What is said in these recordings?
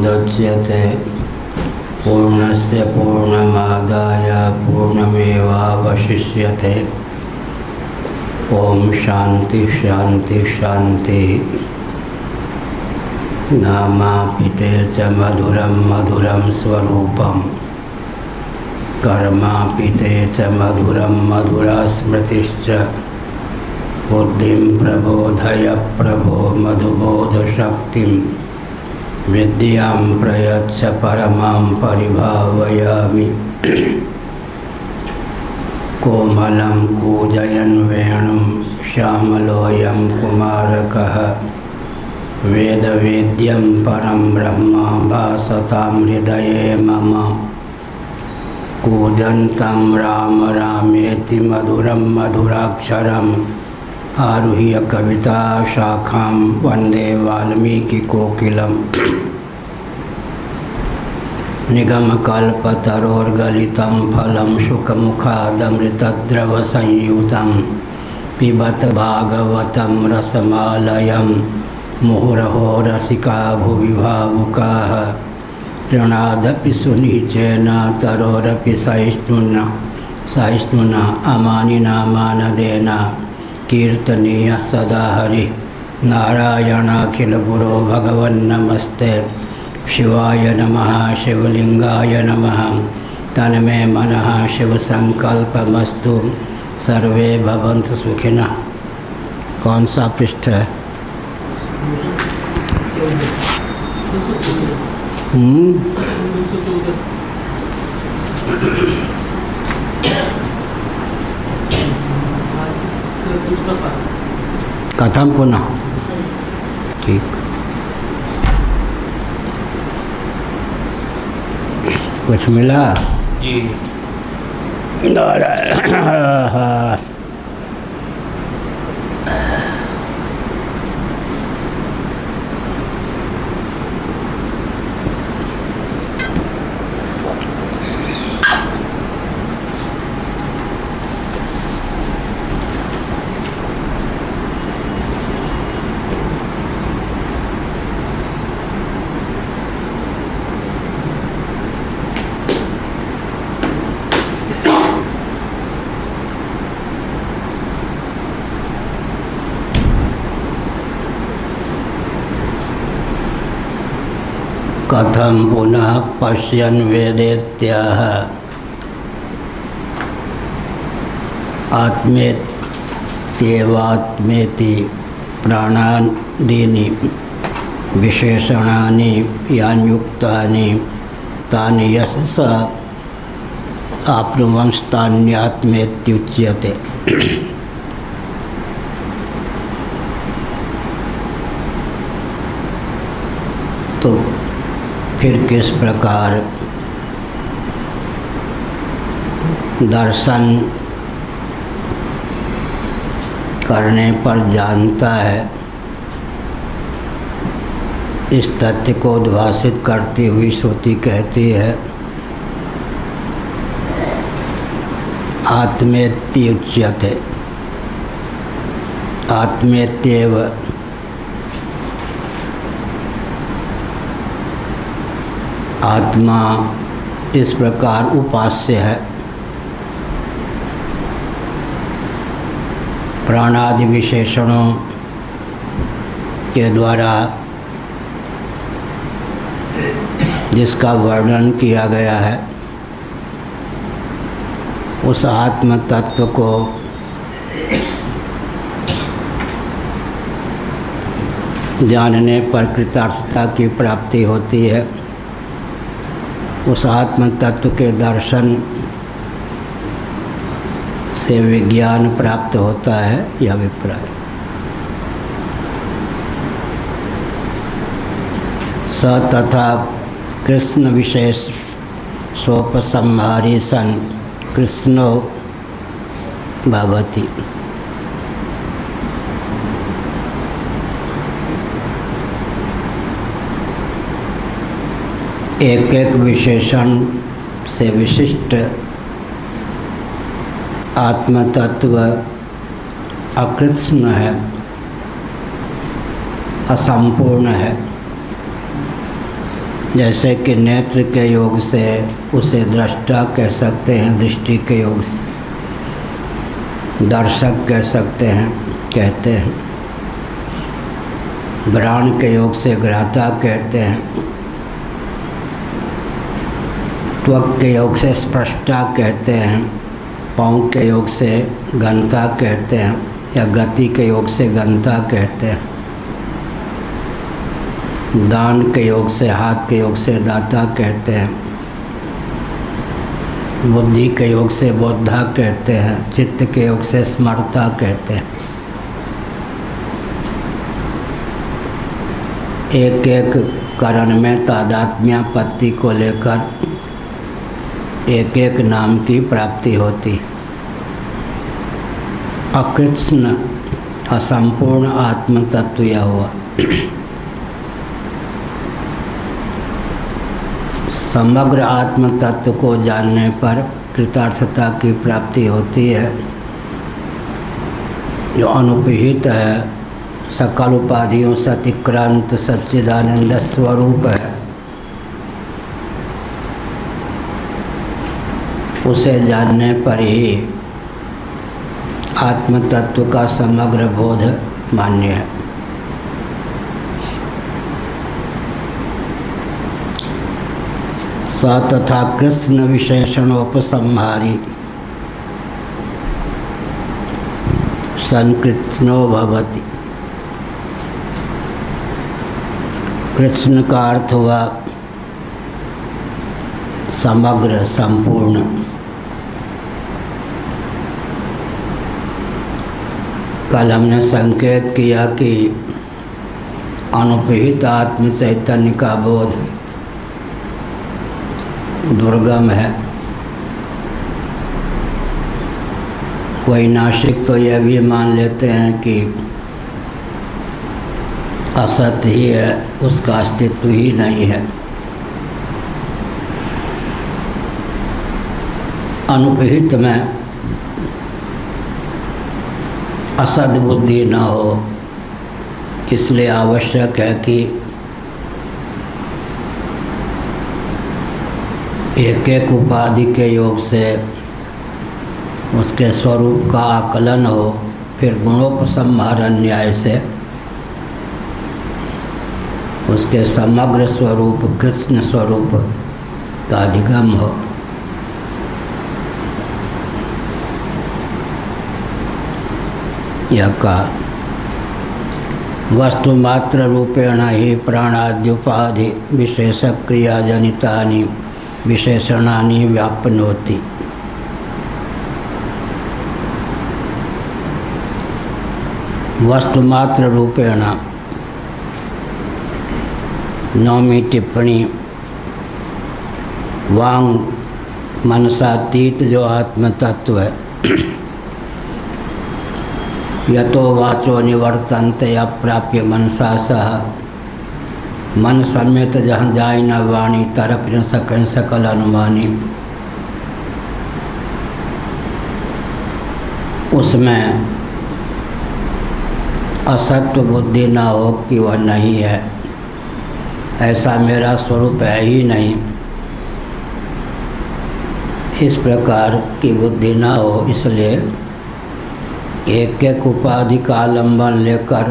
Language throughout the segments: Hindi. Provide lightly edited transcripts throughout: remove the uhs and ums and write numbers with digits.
पूर्णमुदच्यते पूर्णस्य पूर्णमादाय पूर्णमेवावशिष्यते। ओम शांति शांति शांति। नामापिते च मधुरं मधुरं स्वरूपं कर्मापिते च मधुरं मधुरा स्मृतिश्च। बुद्धिं प्रबोधय प्रभो मधुबोधशक्तिं विद्यां प्रयच्छ परमां परिभावयामि। कोमलं कूजयन् वेणुं श्यामलोऽयं कुमारकः वेदवेद्यं परं ब्रह्म भासतां हृदये मम। कूजन्तं राम रामेति मधुरं मधुराक्षरम् आरुह्य कविता शाखां वन्दे वाल्मीकिकोकिलम्। निगमकल्पतरोर्गलितं फलं शुकमुखादमृतद्रवसंयुतं पिबत भागवतं रसमालयं। मुहुरहो रसिका भुवि भावुकाः तृणादपि सुनिचेन तरोरपि सहिष्णुना अमानिना मानदेन कीर्तनीय सदा हरि। नारायणाखिलगुरो भगवन्नमस्ते शिवाय नमः शिवलिंगाय नमः। तन्मे मनः शिवसंकल्पमस्तु सर्वे भवन्तु सुखिनः। कौन सा पृष्ठ है? कथम पुनः। ठीक। कुछ मिला जी? कथं पुनः पश्यन् वेदेत्याह आत्मेत्येवात्मेति प्राणादीनि विशेषणानि यान्युक्तानि तानि यशसा आप्नुवंस्तान्यात्मेत्युच्यते। तो फिर किस प्रकार दर्शन करने पर जानता है, इस तथ्य को उद्भासित करती हुई श्रुति कहती है आत्मेति उच्यते। आत्मेत्येव आत्मा इस प्रकार उपास्य है। प्राणादि विशेषणों के द्वारा जिसका वर्णन किया गया है उस आत्म तत्व को जानने पर कृतार्थता की प्राप्ति होती है। उस आत्म तत्व के दर्शन से विज्ञान प्राप्त होता है, यह अभिप्राय। स तथा कृष्ण विशेष सोपसंहारी सन कृष्णो भवति। एक एक विशेषण से विशिष्ट आत्मतत्व अकृत्स्न है, असंपूर्ण है। जैसे कि नेत्र के योग से उसे दृष्टा कह सकते हैं, दृष्टि के योग से दर्शक कह सकते हैं, कहते हैं। घ्राण के योग से घ्राता कहते हैं। त्वक के योग से स्पष्टा कहते हैं। पाँव के योग से गंता कहते हैं, या गति के योग से गंता कहते हैं। दान के योग से, हाथ के योग से दाता कहते हैं। बुद्धि के योग से बोधा कहते हैं। चित्त के योग से स्मरता कहते हैं। एक एक करण में तादात्म्यापत्ति को लेकर एक एक नाम की प्राप्ति होती। अकृत्स्न असंपूर्ण आत्म तत्व यह हुआ। समग्र आत्म तत्व को जानने पर कृतार्थता की प्राप्ति होती है, जो अनुपहित है, सकल उपाधियों से अतिक्रांत सच्चिदानंद स्वरूप है। उसे जानने पर ही आत्म तत्व का समग्र बोध मान्य है। स तथा कृष्ण विशेषणोपसंहारी संकृत्स्नो भवति। कृष्ण का अर्थ हुआ समग्र, संपूर्ण। कल हमने संकेत किया कि अनुपहित आत्म चैतन्य का बोध दुर्गम है। कोई नास्तिक तो यह भी मान लेते हैं कि असत ही है, उसका अस्तित्व ही नहीं है। अनुपहित में असद बुद्धि न हो, इसलिए आवश्यक है कि एक एक उपाधि के योग से उसके स्वरूप का आकलन हो, फिर गुणोपसंहारण न्याय से उसके समग्र स्वरूप कृष्ण स्वरूप का अधिगम हो। यह कहा वस्तुमात्र रूपेण ही प्राणाद्युपाधि विशेष क्रिया जनितानि विशेषणानि व्यापनोति। वस्तुमात्र रूपेण, नौवीं टिप्पणी, वांग मनसातीत जो आत्म तत्व है, यतो वाचो निवर्तन्ते अप्राप्य मनसा सह, मन समेत जहाँ जाय न वाणी तरप न सकन सकल अनुमानी। उसमें असत्व बुद्धि न हो कि वह नहीं है, ऐसा मेरा स्वरूप है ही नहीं, इस प्रकार की बुद्धि न हो। इसलिए एक एक उपाधि का आलंबन लेकर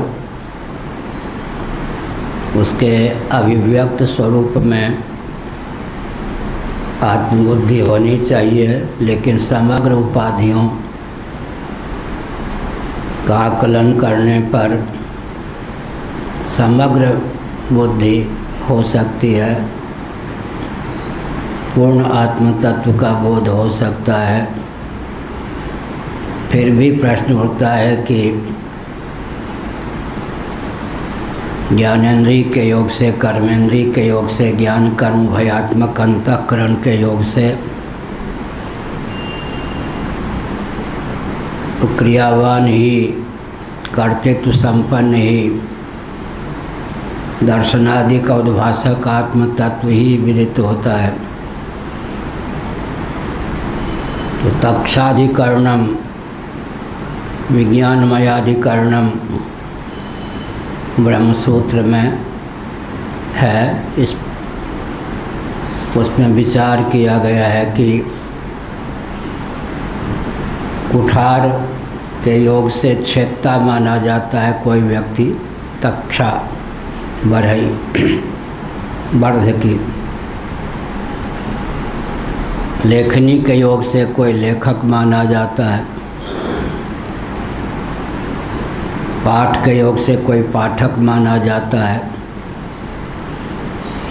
उसके अभिव्यक्त स्वरूप में आत्मबुद्धि होनी चाहिए, लेकिन समग्र उपाधियों का आकलन करने पर समग्र बुद्धि हो सकती है, पूर्ण आत्म तत्व का बोध हो सकता है। फिर भी प्रश्न उठता है कि ज्ञानेंद्रिय के योग से, कर्मेंद्रिय के योग से, ज्ञान कर्म भयात्मक अंतःकरण के योग से तो क्रियावान ही, कर्तृत्व संपन्न ही, दर्शनादि का उद्भाषक आत्म तत्व ही विदित होता है। तो तक्षाधिकरणम विज्ञानमयाधिकरणम ब्रह्मसूत्र में है। इस उसमें विचार किया गया है कि कुठार के योग से क्षेत्रता माना जाता है कोई व्यक्ति, तक्षा बढ़ई बढ़ की। लेखनी के योग से कोई लेखक माना जाता है, पाठ के योग से कोई पाठक माना जाता है,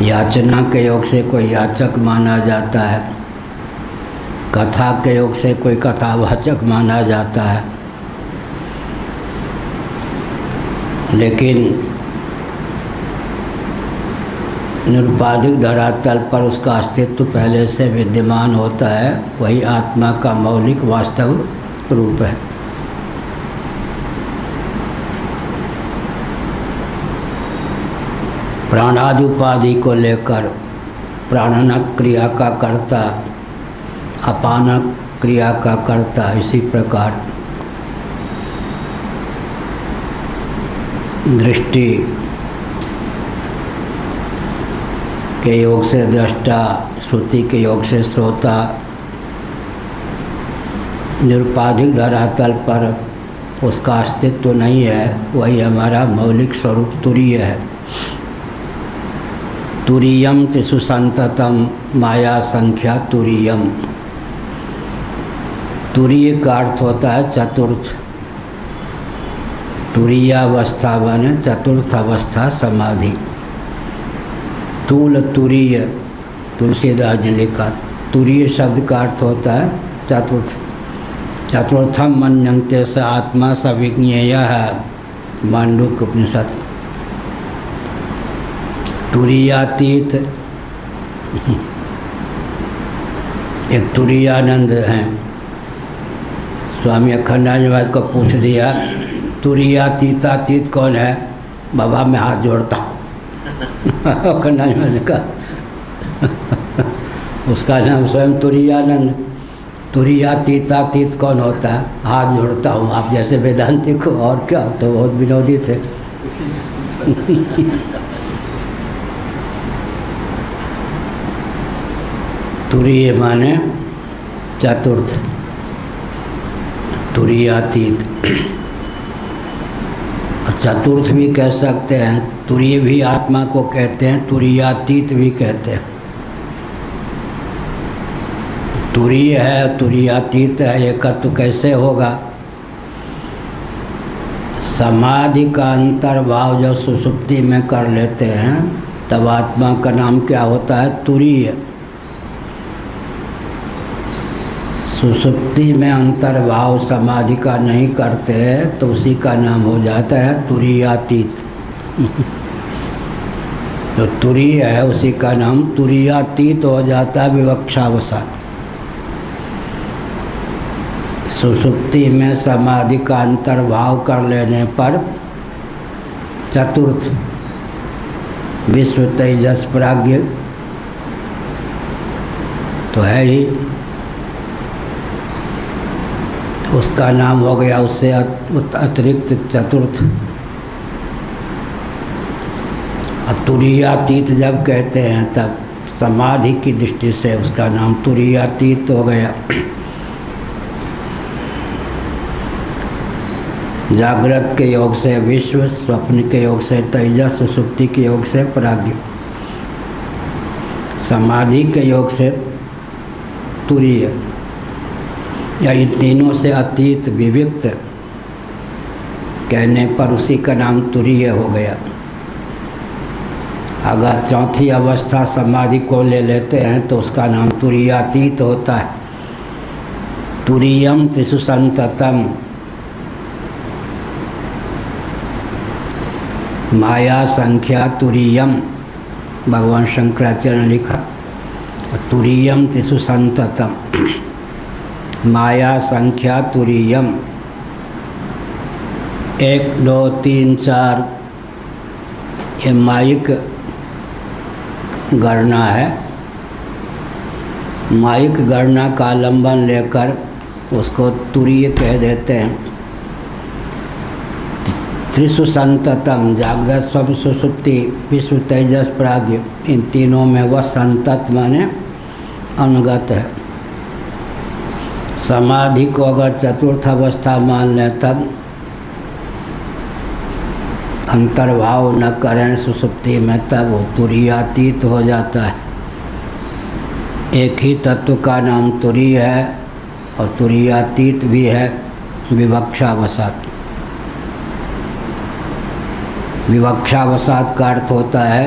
याचना के योग से कोई याचक माना जाता है, कथा के योग से कोई कथावाचक माना जाता है। लेकिन निरुपाधिक धरातल पर उसका अस्तित्व पहले से विद्यमान होता है, वही आत्मा का मौलिक वास्तव रूप है। प्राणादि उपाधि को लेकर प्राणनक क्रिया का कर्ता, अपानक क्रिया का कर्ता, इसी प्रकार दृष्टि के योग से दृष्टा, श्रुति के योग से श्रोता, निरुपाधिक धरातल पर उसका अस्तित्व नहीं है, वही हमारा मौलिक स्वरूप तुरीय है। तुरीयम तिषु संततम माया संख्या तुरीयम। तुरीय का अर्थ होता है चतुर्थ। तुरीयावस्था बने चतुर्थ अवस्था समाधि। तूल तुरीय, तुलसीदास ने लिखा। तुरीय शब्द का अर्थ होता है चतुर्थ। चतुर्थम मन्यन्ते स आत्मा स विज्ञेयः, मांडूक्य उपनिषद। तुरीयातीत एक तुरीयानंद हैं, स्वामी अखंडानंद महाराज को पूछ दिया तुरीयातीतातीत कौन है? बाबा मैं हाथ जोड़ता हूँ। अखंडानंद महाराज ने कहा उसका नाम स्वयं तुरीयानंद। तुरीयातीतातीत कौन होता है? हाथ जोड़ता हूँ। आप जैसे वेदांती को, और क्या, तो बहुत विनोदी थे। तुरीय माने चतुर्थ, तुरीयातीत। चतुर्थ भी कह सकते हैं, तुरीय भी आत्मा को कहते हैं, तुरीयातीत भी कहते हैं। तुरीय है, तुरीयातीत है, एकत्व कैसे होगा? समाधि का अंतर्भाव जब सुषुप्ति में कर लेते हैं तब आत्मा का नाम क्या होता है? तुरीय। सुषुप्ति में अंतर्भाव समाधि का नहीं करते तो उसी का नाम हो जाता है तुरीयातीत। जो तुरीय है उसी का नाम तुरीयातीत हो जाता है विवक्षावसात। सुषुप्ति में समाधि का अंतर्भाव कर लेने पर चतुर्थ विश्व तेजस प्राज्ञ तो है ही, उसका नाम हो गया उससे अतिरिक्त चतुर्थ। तुरीयातीत जब कहते हैं तब समाधि की दृष्टि से उसका नाम तुरीयातीत हो गया। जागृत के योग से विश्व, स्वप्न के योग से तेजस, सुषुप्ति के योग से प्राज्ञ, समाधि के योग से तुरीय, या इन तीनों से अतीत विविक्त कहने पर उसी का नाम तुरीय हो गया। अगर चौथी अवस्था समाधि को ले लेते हैं तो उसका नाम तुरीयातीत होता है। तुरीयम तिषु संततम माया संख्या तुरीयम, भगवान शंकराचार्य ने लिखा। तुरीयम तिषु संततम माया संख्या तुरीयम। 1 2 3 4 ये माइक गणना है। माइक गणना का आलम्बन लेकर उसको तुरीय कह देते हैं। त्रिषु संततम जागृत स्वप्न सुषुप्ति विश्व तेजस प्राज्ञ, इन तीनों में वह संतत माने अनुगत है। समाधि को अगर चतुर्थ अवस्था मान लें तब अंतर्भाव न करें सुषुप्ति में, तब वो तुरीयातीत हो जाता है। एक ही तत्व का नाम तुरीय है और तुरीयातीत भी है विवक्षावसात। विवक्षावसात का अर्थ होता है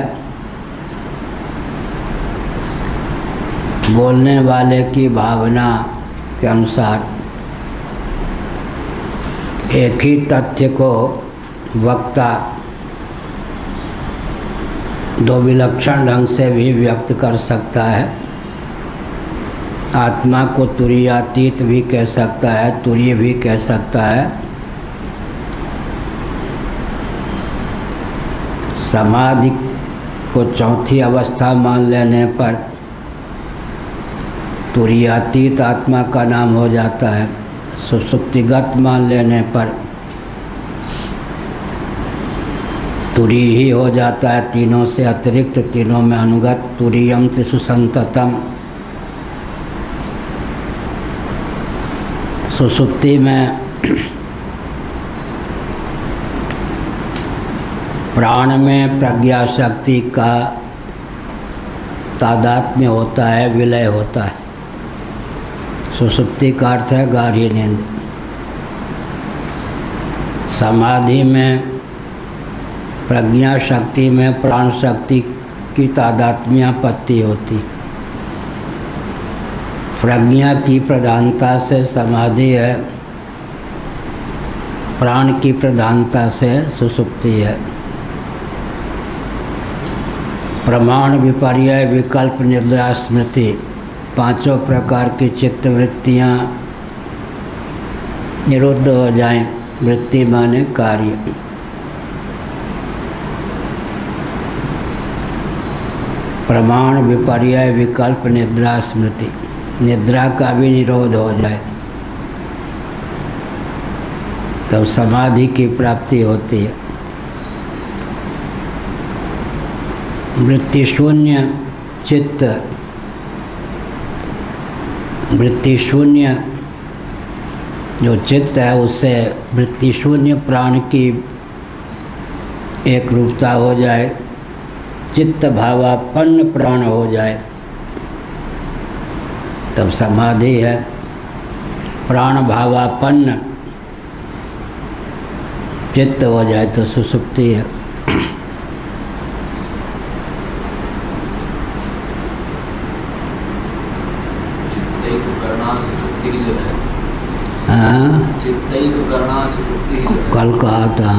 बोलने वाले की भावना के अनुसार एक ही तथ्य को वक्ता दो विलक्षण ढंग से भी व्यक्त कर सकता है। आत्मा को तुरीयातीत भी कह सकता है, तुरीय भी कह सकता है। समाधि को चौथी अवस्था मान लेने पर तुरीयातीत आत्मा का नाम हो जाता है। सुषुप्तिगत मान लेने पर तुरी ही हो जाता है, तीनों से अतिरिक्त, तीनों में अनुगत। तुरीयम त्रिषु संततम। सुषुप्ति में प्राण में प्रज्ञा शक्ति का तादात्म्य होता है, विलय होता है। सुषुप्ति का अर्थ है गाढ़ी नींद। समाधि में प्रज्ञा शक्ति में प्राण शक्ति की तादात्म्यापत्ति होती। प्रज्ञा की प्रधानता से समाधि है, प्राण की प्रधानता से सुषुप्ति है। प्रमाण विपर्यय विकल्प निद्रा स्मृति, पांचों प्रकार की चित्तवृत्तियाँ निरुद्ध हो जाएं। वृत्ति माने कार्य। प्रमाण विपर्यय विकल्प निद्रा स्मृति, निद्रा का भी निरोध हो जाए तब समाधि की प्राप्ति होती है। वृत्ति शून्य चित्त, वृत्ति शून्य जो चित्त है उससे वृत्ति शून्य प्राण की एक रूपता हो जाए, चित्त भावापन्न प्राण हो जाए तब समाधि है। प्राण भावापन्न चित्त हो जाए तो सुषुप्ति है। हाँ, कल कहा था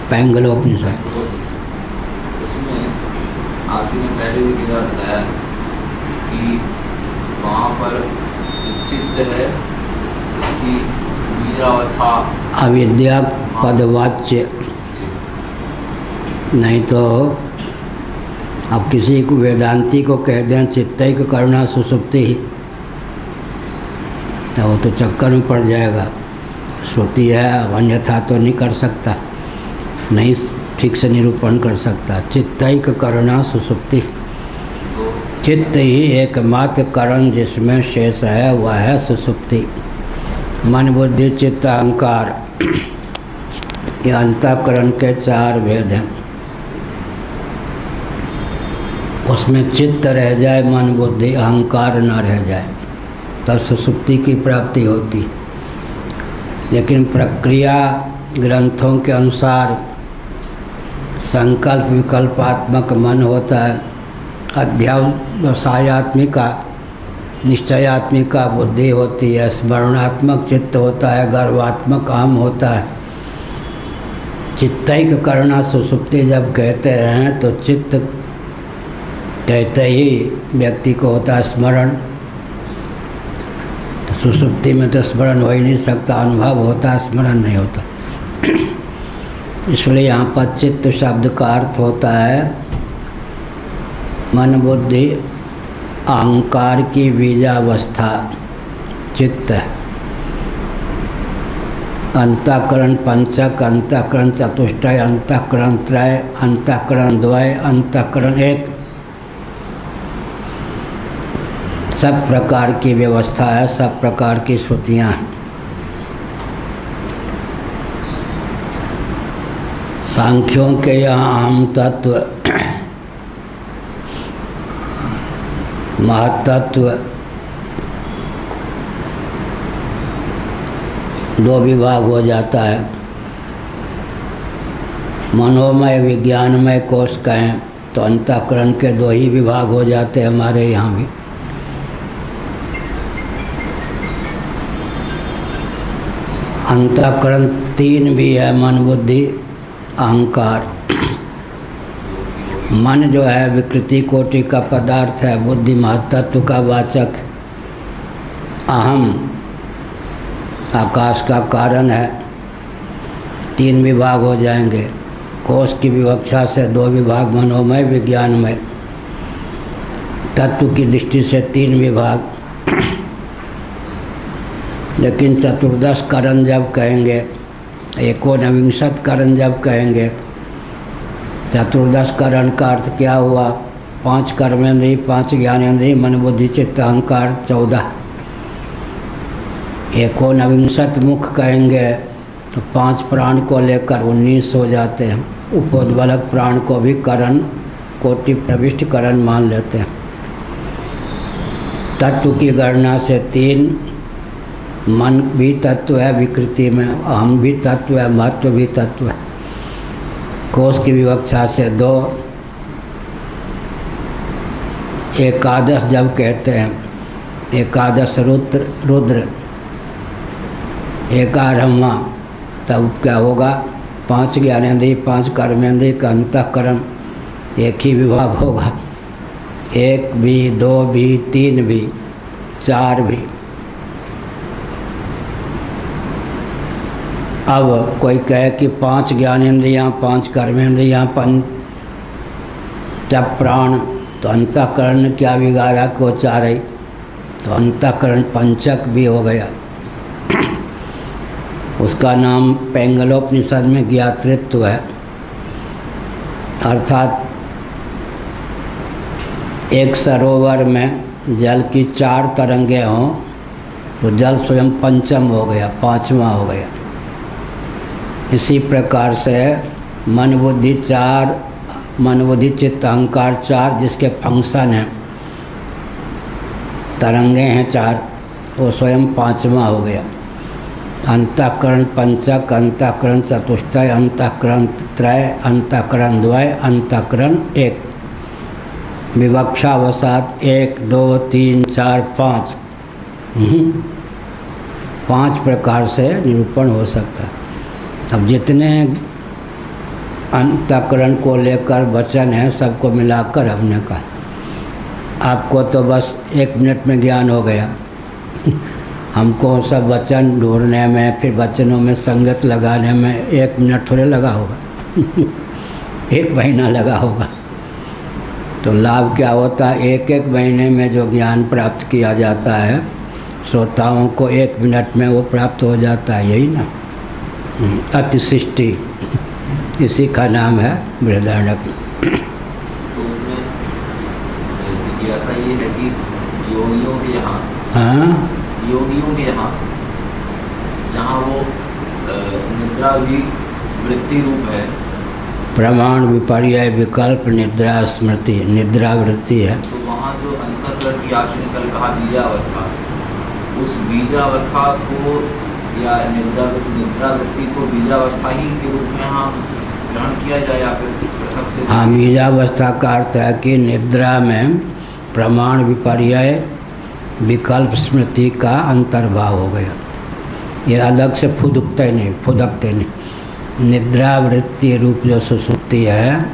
पैंगलोपनिषद। आपने पहले भी जगह बताया कि वहाँ पर चित्त है उसकी बीजावस्था अविद्या पदवाच्य। नहीं तो अब किसी को वेदांती को कह दें चित्तैक करुणा सुषुप्ति ही, तो वो तो चक्कर में पड़ जाएगा। श्रुति है, अन्यथा तो नहीं कर सकता, नहीं ठीक से निरूपण कर सकता। चित्तैक करुणा सुषुप्ति, चित्त ही एकमात्र करण जिसमें शेष है वह है सुषुप्ति। मन बुद्धि चित्त अहंकार, ये अंतःकरण के चार भेद हैं। उसमें चित्त रह जाए, मन बुद्धि अहंकार न रह जाए तब सुषुप्ति की प्राप्ति होती। लेकिन प्रक्रिया ग्रंथों के अनुसार संकल्प विकल्पात्मक मन होता है, अध्यावसायात्मिका निश्चयात्मिका बुद्धि होती है, स्मरणात्मक चित्त होता है, गर्वात्मक अहम होता है। चित्तैक करुणा सुषुप्ति जब कहते हैं तो चित्त कहते ही व्यक्ति को होता है स्मरण। तो सुषुप्ति में तो स्मरण हो ही नहीं सकता, अनुभव होता है, स्मरण नहीं होता। इसलिए यहाँ पर चित्त शब्द का अर्थ होता है मन बुद्धि अहंकार की बीजावस्था चित्त है। अंतःकरण पंचक, अंतःकरण चतुष्टय, अंतःकरण त्रय, अंतःकरण द्वय, अंतःकरण एक, सब प्रकार की व्यवस्था है, सब प्रकार की श्रुतियाँ हैं। सांख्यों के यहाँ अहम तत्व, महत्तत्व, दो विभाग हो जाता है। मनोमय विज्ञानमय कोश कहें तो अंतःकरण के दो ही विभाग हो जाते हैं हमारे यहाँ भी। अंतःकरण तीन भी है, मन बुद्धि अहंकार। मन जो है विकृति कोटि का पदार्थ है, बुद्धि महत्तत्व का वाचक, अहम आकाश का कारण है। तीन विभाग हो जाएंगे। कोश की विवक्षा से दो विभाग, मनोमय विज्ञानमय। तत्व की दृष्टि से तीन विभाग। लेकिन चतुर्दश करण जब कहेंगे, एकोनविंशत करण जब कहेंगे, चतुर्दश करण का अर्थ क्या हुआ? 5 कर्मेंद्रिय, 5 ज्ञानेंद्रिय, मन बुद्धि चित्त अहंकार 14। एकोनविंशत मुख कहेंगे तो 5 प्राण को लेकर 19 हो जाते हैं। उपोद्बलक प्राण को भी करण कोटि प्रविष्ट करण मान लेते हैं। तत्व की गणना से 3, मन भी तत्व है विकृति में, अहम भी तत्व है, महत्व भी तत्व है। कोश की विवक्षा से 2, एकादश जब कहते हैं, एकादश रुद्र एकारहवा, तब क्या होगा? 5 ज्ञानेंद्रिय, 5 कर्मेंद्रिय का अंतःकरण एक ही विभाग होगा। 1 भी, 2 भी, 3 भी, 4 भी। अब कोई कहे कि 5 ज्ञानेंद्रियाँ, 5 कर्मेंद्रियाँ, 5 प्राण, तो अंतःकरण ने क्या बिगाड़ा को 4 ही, तो अंतःकरण पंचक भी हो गया। उसका नाम पैंगलोपनिषद में ज्ञातृत्व है। अर्थात एक सरोवर में जल की 4 तरंगें हों तो जल स्वयं पंचम हो गया, 5वां हो गया। इसी प्रकार से मन बुद्धि 4, मन बुद्धि चित्त अहंकार 4 जिसके फंक्शन हैं, तरंगे हैं 4, वो स्वयं 5वां हो गया। अंतःकरण पंचक, अंतःकरण चतुष्टय, अंतःकरण त्रय, अंतःकरण द्वय, अंतःकरण एक। विवक्षावसात 1, 2, 3, 4, 5 5 प्रकार से निरूपण हो सकता है। अब जितने अंतःकरण को लेकर वचन है सबको मिलाकर हमने कहा। आपको तो बस 1 मिनट में ज्ञान हो गया। हमको सब वचन ढूंढने में, फिर वचनों में संगत लगाने में 1 मिनट थोड़े लगा होगा 1 महीना लगा होगा। तो लाभ क्या होता है? 1 महीने में जो ज्ञान प्राप्त किया जाता है श्रोताओं को 1 मिनट में वो प्राप्त हो जाता है। यही ना अति सृष्टि, इसी का नाम है बृहदारण्यक। तो उसमें जिज्ञासा ये है कि योगियों के यहाँ, हाँ, योगियों के यहाँ जहाँ वो निद्रा भी वृत्ति रूप है, प्रमाण विपर्यय विकल्प निद्रा स्मृति, निद्रा वृत्ति है। तो वहाँ जो अंतःकरण की आपने कल कहा बीजावस्था, उस बीजावस्था को या निद्रा वृत्ति को बीजावस्था ही के रूप में यहाँ ग्रहण किया जाए या फिर पृथक से? हाँ, बीजावस्था का अर्थ है कि निद्रा में प्रमाण विपर्यय विकल्प स्मृति का अंतर्भाव हो गया। ये अलग से फुदकते नहीं। निद्रा वृत्ति रूप जो सुसुप्ति है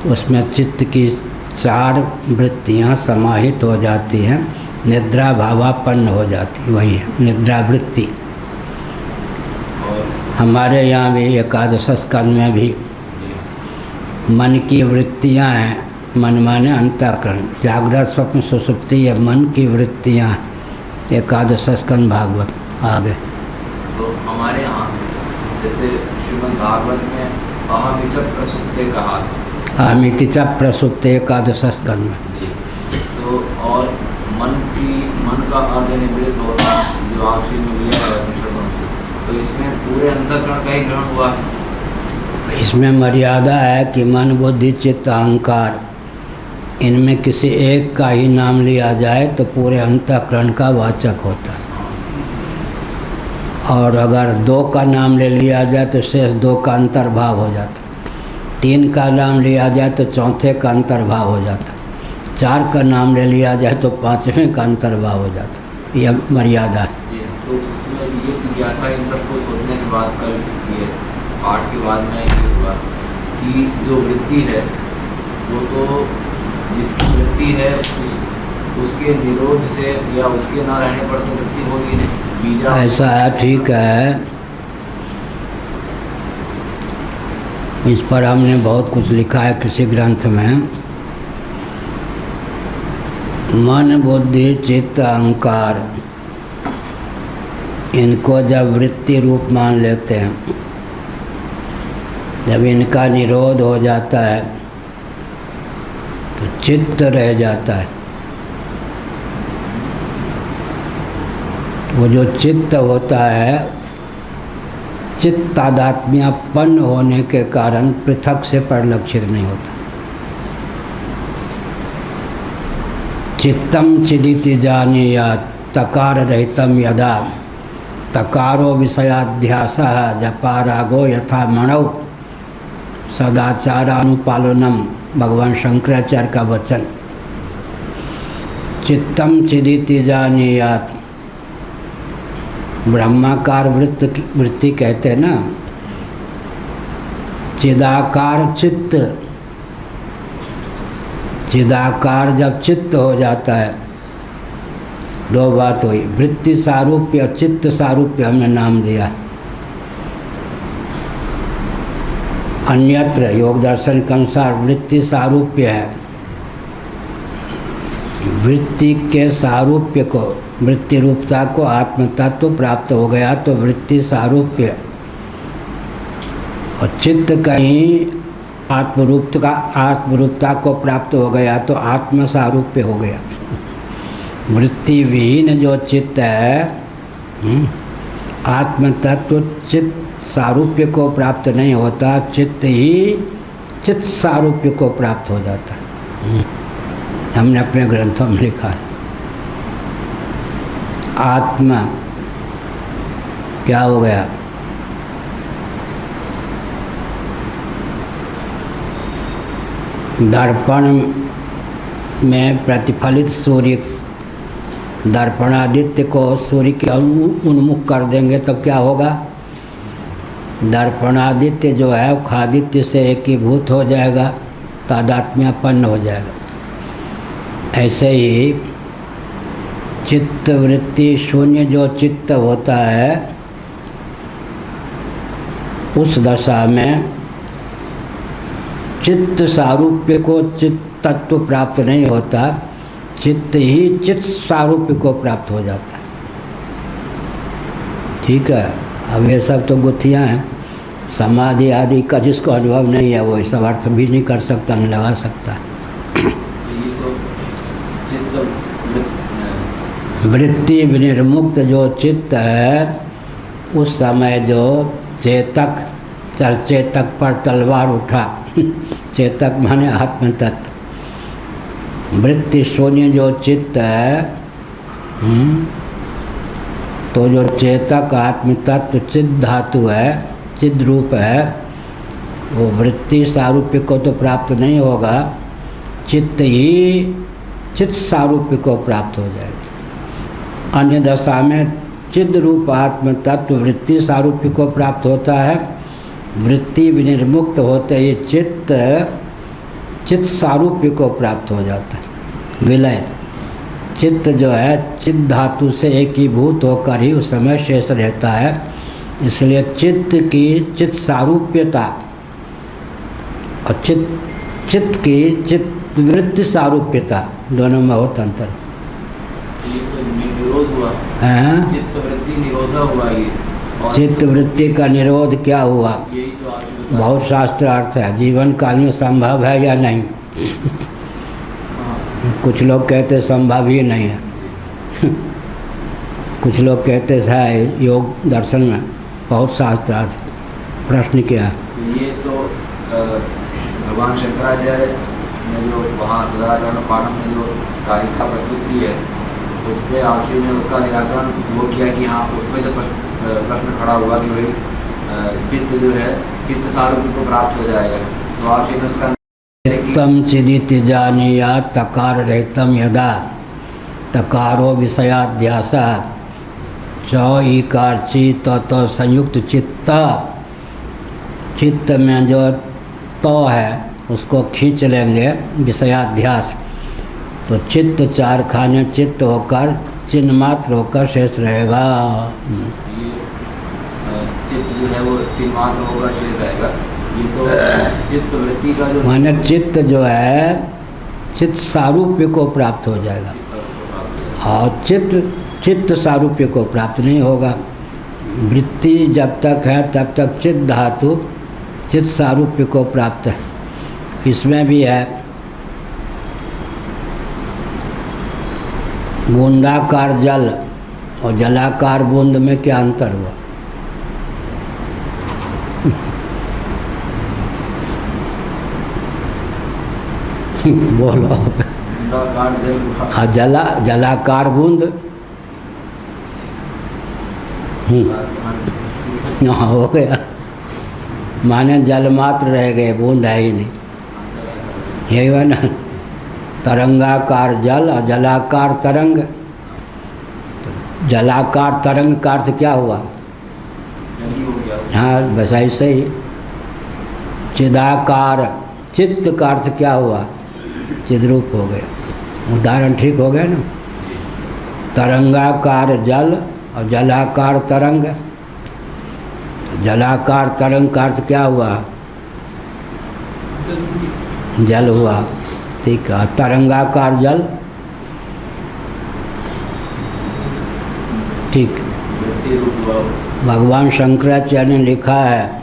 उसमें चित्त की 4 वृत्तियाँ समाहित हो जाती हैं, निद्रा भावापन्न हो जाती, वही है निद्रा वृत्ति। हमारे यहाँ भी एकादश स्कंद में भी मन की वृत्तियाँ हैं। मन माने अंतःकरण, जागृत स्वप्न सुसुप्ति है मन की वृत्तियाँ। एकादश स्कंद भागवत आगे। तो हमारे यहाँ जैसे श्रीमद् भागवत में अहमिच प्रसुप्ते कहा, अहमिच प्रसुप्ते एकादश स्कंद में। तो और मन का अर्ध निवृत्त होता जो आप श्री में लिया है उपनिषदों से, तो इसमें पूरे अंतःकरण का ही ग्रहण हुआ है। इसमें मर्यादा है कि मन बुद्धि चित्त अहंकार इनमें किसी एक का ही नाम लिया जाए तो पूरे अंतःकरण का वाचक होता है, और अगर दो का नाम ले लिया जाए तो शेष दो का अंतर्भाव हो जाता, तीन का नाम लिया जाए तो चौथे का अंतर्भाव हो जाता, चार का नाम ले लिया जाए तो पाँचवें का अंतर्भाव हो जाता। यह मर्यादा है। तो उसमें ये जिज्ञासा इन सबको सोचने के बाद कल ये पाठ के बाद में ये हुआ कि जो वृत्ति है वो तो जिसकी वृत्ति है उसके निरोध से या उसके ना रहने पर तो वृत्ति होगी नहीं। बीजा ऐसा है, ठीक है। इस पर हमने बहुत कुछ लिखा है किसी ग्रंथ में। मन बुद्धि चित्त अहंकार इनको जब वृत्ति रूप मान लेते हैं, जब इनका निरोध हो जाता है तो चित्त रह जाता है। वो जो चित्त होता है, चित्त तादात्म्यपन्न होने के कारण पृथक से परिलक्षित नहीं होता। चित्तम चिदिति जानीयात् तकार रहितम यदा तकारो विषयाध्यासः जपारागो यथा मणौ सदाचारानुपालनम, भगवान शंकराचार्य का वचन। चित्तम चिदिति जानीयात्, ब्रह्माकार वृत्ति कहते हैं ना, चिदाकार चित्त। चिदाकार जब चित्त हो जाता है, दो बात हुई, वृत्ति सारूप्य और चित्त सारूप्य हमने नाम दिया। अन्यत्र योग दर्शन के अनुसार वृत्ति सारूप्य है। वृत्ति के सारूप्य को, वृत्ति रूपता को आत्म तत्व प्राप्त हो गया तो वृत्ति सारूप्य, और चित्त कहीं आत्मरूपता को प्राप्त हो गया तो आत्म सारूप्य हो गया। वृत्ति विहीन जो चित्त है, आत्म तत्व चित्त सारूप्य को प्राप्त नहीं होता, चित्त ही चित्त सारूप्य को प्राप्त हो जाता है। हमने अपने ग्रंथों में लिखा है। आत्मा क्या हो गया? दर्पण में प्रतिफलित सूर्य, दर्पणादित्य को सूर्य के उन्मुख कर देंगे तब क्या होगा? दर्पणादित्य जो है वो खादित्य से एकीभूत हो जाएगा, तादात्म्यपन्न हो जाएगा। ऐसे ही चित्त वृत्ति शून्य जो चित्त होता है, उस दशा में चित्त सारूप्य को चित्त तत्व प्राप्त नहीं होता, चित्त ही चित्त सारूप्य को प्राप्त हो जाता है। ठीक है। अब ये सब तो गुत्थियाँ हैं, समाधि आदि का जिसको अनुभव नहीं है वो सब अर्थ भी नहीं कर सकता, नहीं लगा सकता। वृत्ति विनिर्मुक्त जो चित्त है, उस समय जो चेतक चेतक पर तलवार उठा चेतक माने आत्म तत्व। वृत्ति शून्य जो चित्त है, तो जो चेतक आत्म तत्व चित्त धातु है, चित्त रूप है, वो वृत्ति सारूप्य को तो प्राप्त नहीं होगा, चित्त ही चित्त सारूप्य को प्राप्त हो जाएगा। अन्य दशा में चित्त रूप आत्म तत्व वृत्ति सारूप्य को प्राप्त होता है। वृत्ति विनिर्मुक्त होते ही चित्त चित्त सारूप्य को प्राप्त हो जाता है। विलय, चित्त जो है चित्त धातु से एकीभूत होकर ही उस समय शेष रहता है। इसलिए चित्त की चित्त सारूप्यता और चित्त की चित्त वृत्ति सारूप्यता दोनों में होता अंतर। ये तो निरोध हुआ, चित्त वृत्ति निरोधा हुआ। ये और चित्त वृत्ति का निरोध क्या हुआ? यही जो आपने बताया। बहुत शास्त्र अर्थ है, जीवन काल में संभव है या नहीं? हाँ, कुछ लोग कहते संभव ही नहीं है, कुछ लोग कहते है योग दर्शन में बहुत शास्त्र अर्थ। प्रश्न क्या है? तो ये तो भगवान शंकराचार्य ने जो वहाँ सदाचार्य पाठक ने जो कारिका प्रस्तुत की है, उस पर आपसी ने उसका निराकरण वो किया कि हाँ, उसमें जब प्रश्न खड़ा हुआ कि भाई चित्त जो है चित्त सारूप को प्राप्त हो जाएगा, तो आपसी ने उसका चित्तम चिदिति जानीयात् तकार रहितम यदा तकारो विषयाध्यास च ईकार चित्त तो संयुक्त चित्त। चित्त में जो तो है उसको खींच लेंगे विषयाध्यास, तो चित्त चार खाने चित्त होकर चिन्ह मात्र होकर शेष रहेगा। ये चित्त जो है वो चिन्ह मात्र होकर शेष रहेगा। ये तो चित्त वृत्ति का जो माने चित्त जो है चित्त सारूप्य को प्राप्त हो जाएगा, और चित्त सारूप्य को प्राप्त नहीं होगा। वृत्ति जब तक है तब तक चित्त धातु चित्त सारूप्य को प्राप्त है। इसमें भी है बूंदाकार जल और जलाकार बूंद में क्या अंतर हुआ? बोलो। बूंदाकार जल जलाकार बूंद हाँ हो गया, माने जल मात्र रह गए, बूंद है ही नहीं। यही हुआ ना, तरंगाकार जल और जलाकार तरंग। जलाकार तरंग का अर्थ क्या हुआ? जल हो गया। हाँ बस ऐसे ही। चिदाकार चित्त का अर्थ क्या हुआ? चिद्रूप हो गया। उदाहरण ठीक हो गया ना। तरंगाकार जल और जलाकार तरंग। जलाकार तरंग का अर्थ क्या हुआ? जल हुआ, ठीक है। तरंगाकार जल, ठीक। वृत्ति रूप हुआ। भगवान शंकराचार्य ने लिखा है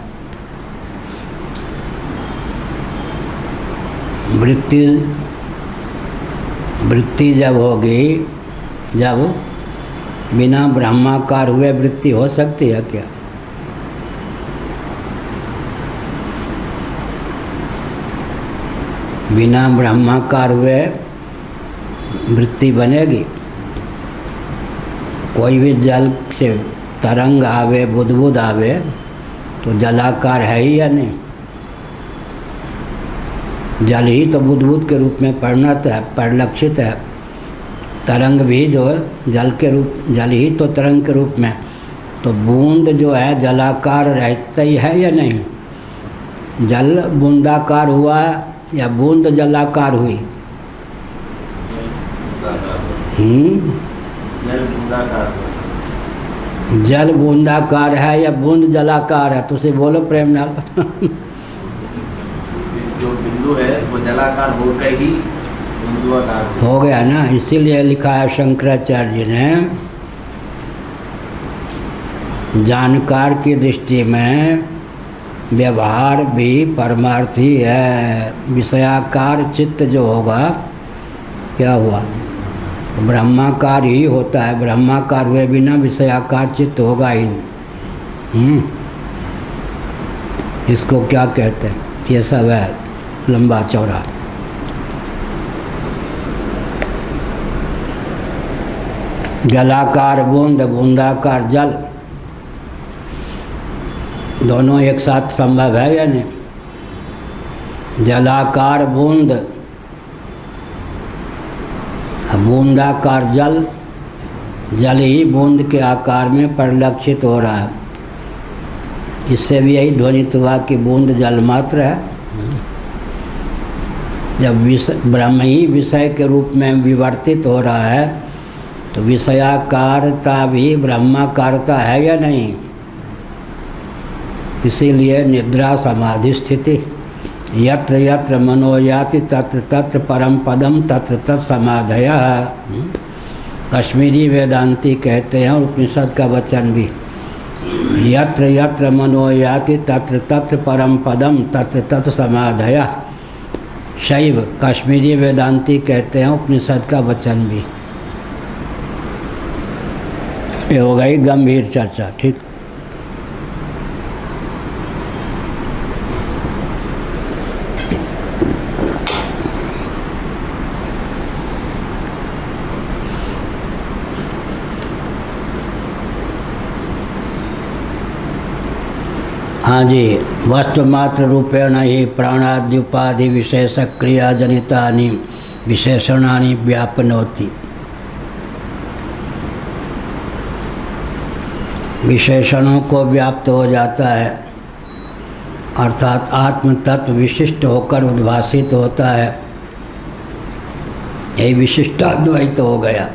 वृत्ति जब होगी, जब बिना ब्रह्माकार हुए वृत्ति हो सकती है क्या? बिना ब्रह्माकार हुए वृत्ति बनेगी? कोई भी जल से तरंग आवे, बुदबुद आवे, तो जलाकार है ही या नहीं? जल ही तो बुदबुद के रूप में परिणत है, परिलक्षित है। तरंग भी जो जल के रूप, जल ही तो तरंग के रूप में, तो बूंद जो है जलाकार रहता ही है या नहीं? जल बूंदाकार हुआ या बूंद जलाकार हुई? जल बूंदाकार। जल बूंदाकार है या बूंद जलाकार है? तुझे बोलो प्रेमलाल। जो बिंदु है वो जलाकार होकर ही बिंदुआकार हो गया ना। इसीलिए लिखा है शंकराचार्य जी ने, जानकार की दृष्टि में व्यवहार भी परमार्थी है। विषयाकार चित्त जो होगा क्या हुआ? ब्रह्माकार ही होता है। ब्रह्माकार हुए बिना विषयाकार चित्त होगा ही नहीं। इसको क्या कहते हैं? ये सब है लंबा चौड़ा। जलाकार बूंद, बूंदाकार जल, दोनों एक साथ संभव है या नहीं? जलाकार बूंद, बूंदाकार जल, जल ही बूंद के आकार में परिलक्षित हो रहा है। इससे भी यही ध्वनित हुआ कि बूंद जल मात्र है। जब ब्रह्म ही विषय के रूप में विवर्तित हो रहा है, तो विषयाकारता भी ब्रह्माकारता है या नहीं? इसीलिए निद्रा समाधि स्थिति, यत्र यत्र मनो याति तत्र तत्र परम पदम तत्र तत् समाधयः। कश्मीरी वेदांती कहते हैं और उपनिषद का वचन भी, यत्र यत्र मनो याति तत्र तत्र परम पदम तत्र तत्र समाधया। शैव कश्मीरी वेदांती कहते हैं, उपनिषद का वचन भी। ये हो गई गंभीर चर्चा, ठीक। हाँ जी, वस्तुमात्र रूपेण ही प्राणाद्युपाधि विशेष क्रिया जनितानि विशेषणानि व्यापनोति। विशेषणों को व्याप्त हो जाता है, अर्थात आत्म तत्व विशिष्ट होकर उद्भासित होता है। यही विशिष्टाद्वैत हो गया।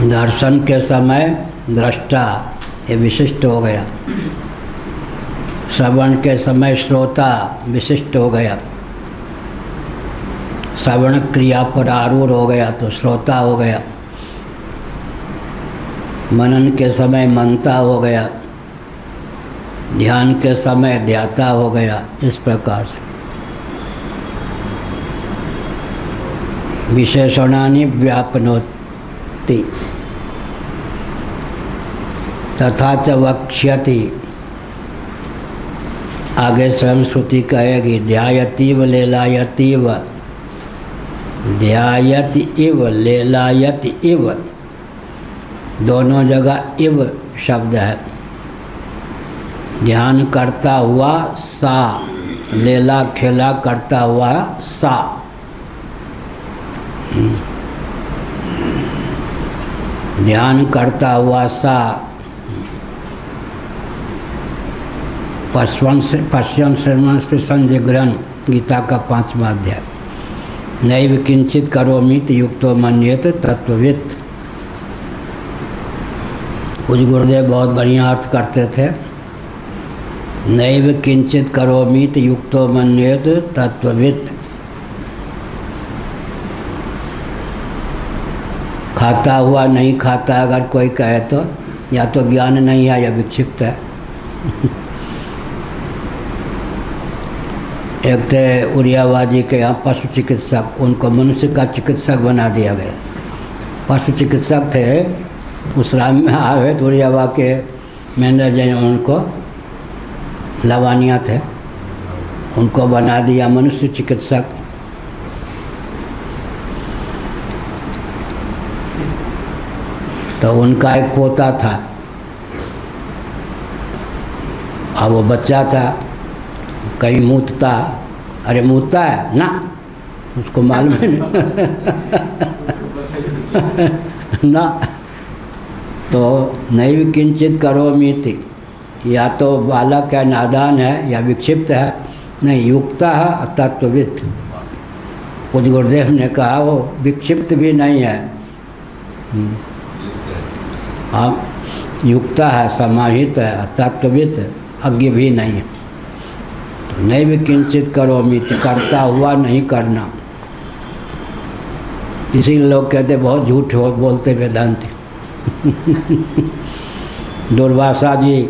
दर्शन के समय दृष्टा, ये विशिष्ट हो गया। श्रवण के समय श्रोता विशिष्ट हो गया। श्रवण क्रिया पर आरूढ़ हो गया तो श्रोता हो गया। मनन के समय मनता हो गया। ध्यान के समय ध्याता हो गया। इस प्रकार से विशेषणानि व्यापनोति तथा च वक्ष्यति। आगे स्वयं श्रुति कहेगी ध्यायतीव लेलायतीव, ध्यायति इव लेलायति इव, दोनों जगह इव शब्द है। ध्यान करता हुआ सा, लेला खेला करता हुआ सा। ध्यान करता हुआ सा। पश्यन श्रवण स्पृशन जिग्रहण, गीता का 5वां अध्याय। नैव किंचित करोमीत युक्तो मन्येत तत्ववित्। कुछ गुरुदेव बहुत बढ़िया अर्थ करते थे। नैव किंचित करोमीत युक्तो मन्येत तत्ववित्। खाता हुआ नहीं खाता अगर कोई कहे तो या तो ज्ञान नहीं है या विक्षिप्त है। एक थे उड़ियाबाजी के यहाँ पशु चिकित्सक, उनको मनुष्य का चिकित्सक बना दिया गया। पशु चिकित्सक थे, उस राम में आए तो उड़ियाबा के मैनेजर ने उनको, लवानिया थे, उनको बना दिया मनुष्य चिकित्सक। तो उनका एक पोता था, अब वो बच्चा था, कहीं मूतता, अरे मूतता है ना, उसको मालूम है ना। तो नैव किंचित करोमीति, या तो बालक है, नादान है, या विक्षिप्त है, नहीं युक्ता है तत्ववित्। कुछ गुरुदेव ने कहा वो विक्षिप्त भी नहीं है, हाँ युक्ता है, समाहित है, तत्ववित्, अज्ञ भी नहीं है। तो नैव किंचित करोमीति, करता हुआ नहीं करना। इसी लोग कहते बहुत झूठ हो बोलते वेदांती। दुर्वासा जी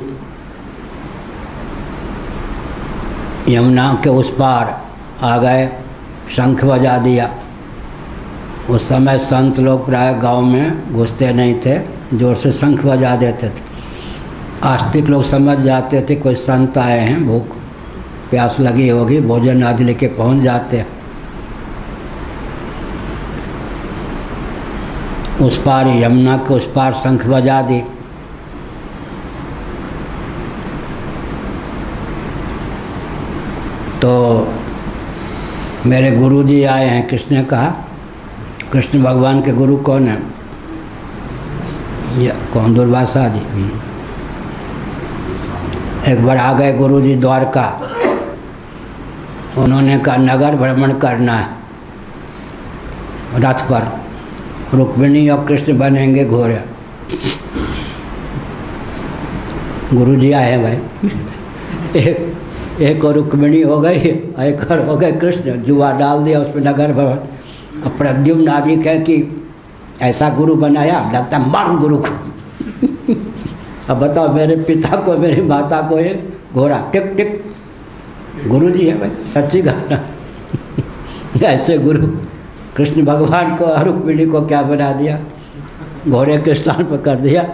यमुना के उस पार आ गए, शंख बजा दिया। उस समय संत लोग प्राय गांव में घुसते नहीं थे, जोर से शंख बजा देते थे। आस्तिक लोग समझ जाते थे कोई संत आए हैं, भूख प्यास लगी होगी, भोजन आदि लेके पहुंच जाते। उस पार यमुना के उस पार शंख बजा दी। तो मेरे गुरुजी आए हैं, किसने कहा? कृष्ण भगवान के गुरु कौन है? कौन? दुर्वासा जी। एक बार आ गए गुरुजी द्वारका, उन्होंने कहा नगर भ्रमण करना है रथ पर, रुक्मिणी और कृष्ण बनेंगे घोड़े। गुरुजी आए हैं भाई। एक और रुक्मिणी हो गई, एक और हो गए कृष्ण, जुआ डाल दिया उसमें नगर भ्रमण। अब प्रद्युम्न आदि कह कि ऐसा गुरु बनाया, लगता मार गुरु को। अब बताओ, मेरे पिता को मेरी माता को ये घोड़ा टिक टिक गुरु जी है भाई, सच्ची घटना। ऐसे गुरु कृष्ण भगवान को और रुक्मिणी को क्या बना दिया, घोड़े के स्थान पर कर दिया।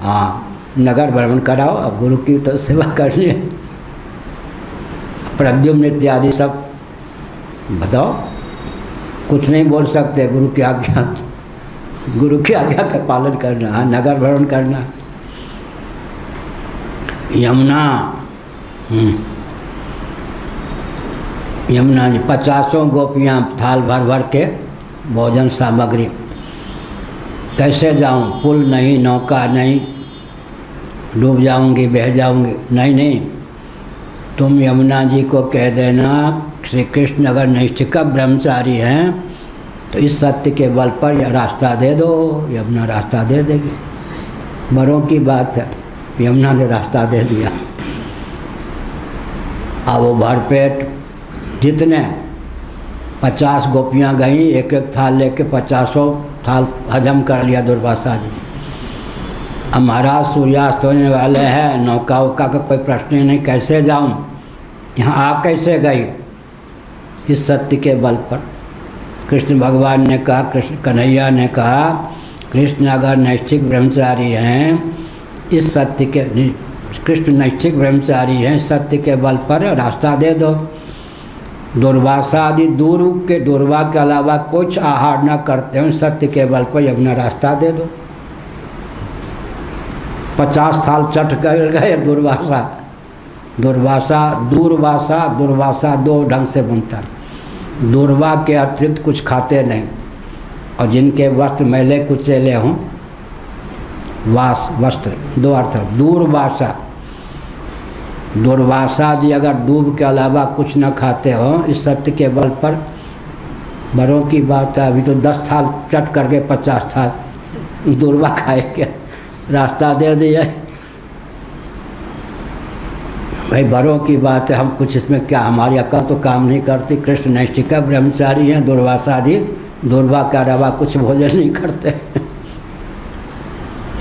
हाँ, नगर भ्रमण कराओ, अब गुरु की तो सेवा करनी है। प्रद्युम्न इत्यादि सब बताओ, कुछ नहीं बोल सकते, गुरु की आज्ञा का पालन करना। हाँ, नगर भ्रमण करना। यमुना जी 50 गोपियाँ थाल भर भर के भोजन सामग्री। कैसे जाऊँ, पुल नहीं, नौका नहीं, डूब जाऊंगी, बह जाऊंगी। नहीं, तुम यमुना जी को कह देना श्री कृष्ण अगर नैष्ठिक ब्रह्मचारी हैं तो इस सत्य के बल पर यह रास्ता दे दो, यमुना रास्ता दे देगी। बड़ों की बात है, यमुना ने रास्ता दे दिया। अब वो भरपेट जितने 50 गोपियाँ गईं, एक एक थाल लेके 50 थाल हजम कर लिया दुर्वासा जी। अब महाराज सूर्यास्त होने वाले हैं, नौका वौका का कोई प्रश्न ही नहीं, कैसे जाऊं, यहाँ आ कैसे गई। इस सत्य के बल पर कृष्ण भगवान ने कहा, कृष्ण कन्हैया ने कहा, कृष्ण अगर नैष्ठिक ब्रह्मचारी हैं, इस सत्य के कृष्ण नैष्ठिक ब्रह्मचारी हैं, सत्य के बल पर रास्ता दे दो। दुर्वासा आदि दुर्वा के अलावा कुछ आहार न करते हो, सत्य के बल पर अपना रास्ता दे दो। 50 थाल चट कर गए दुर्वासा 2 ढंग से बनता। दुर्वा के अतिरिक्त कुछ खाते नहीं, और जिनके वस्त्र मैले कुचेले हों, वस्त्र 2 अर्थ। दुर्वासा जी अगर दूब के अलावा कुछ न खाते हो, इस सत्य के बल पर बड़ों की बात है। अभी तो 10 थाल चट करके 50 थाल दुर्वा खाए के रास्ता दे दिया भाई। बड़ों की बात है, हम कुछ इसमें क्या, हमारी अक्ल तो काम नहीं करती। कृष्ण नैष्ठिक ब्रह्मचारी हैं, दुर्वासा जी दुर्वा के अलावा कुछ भोजन नहीं करते।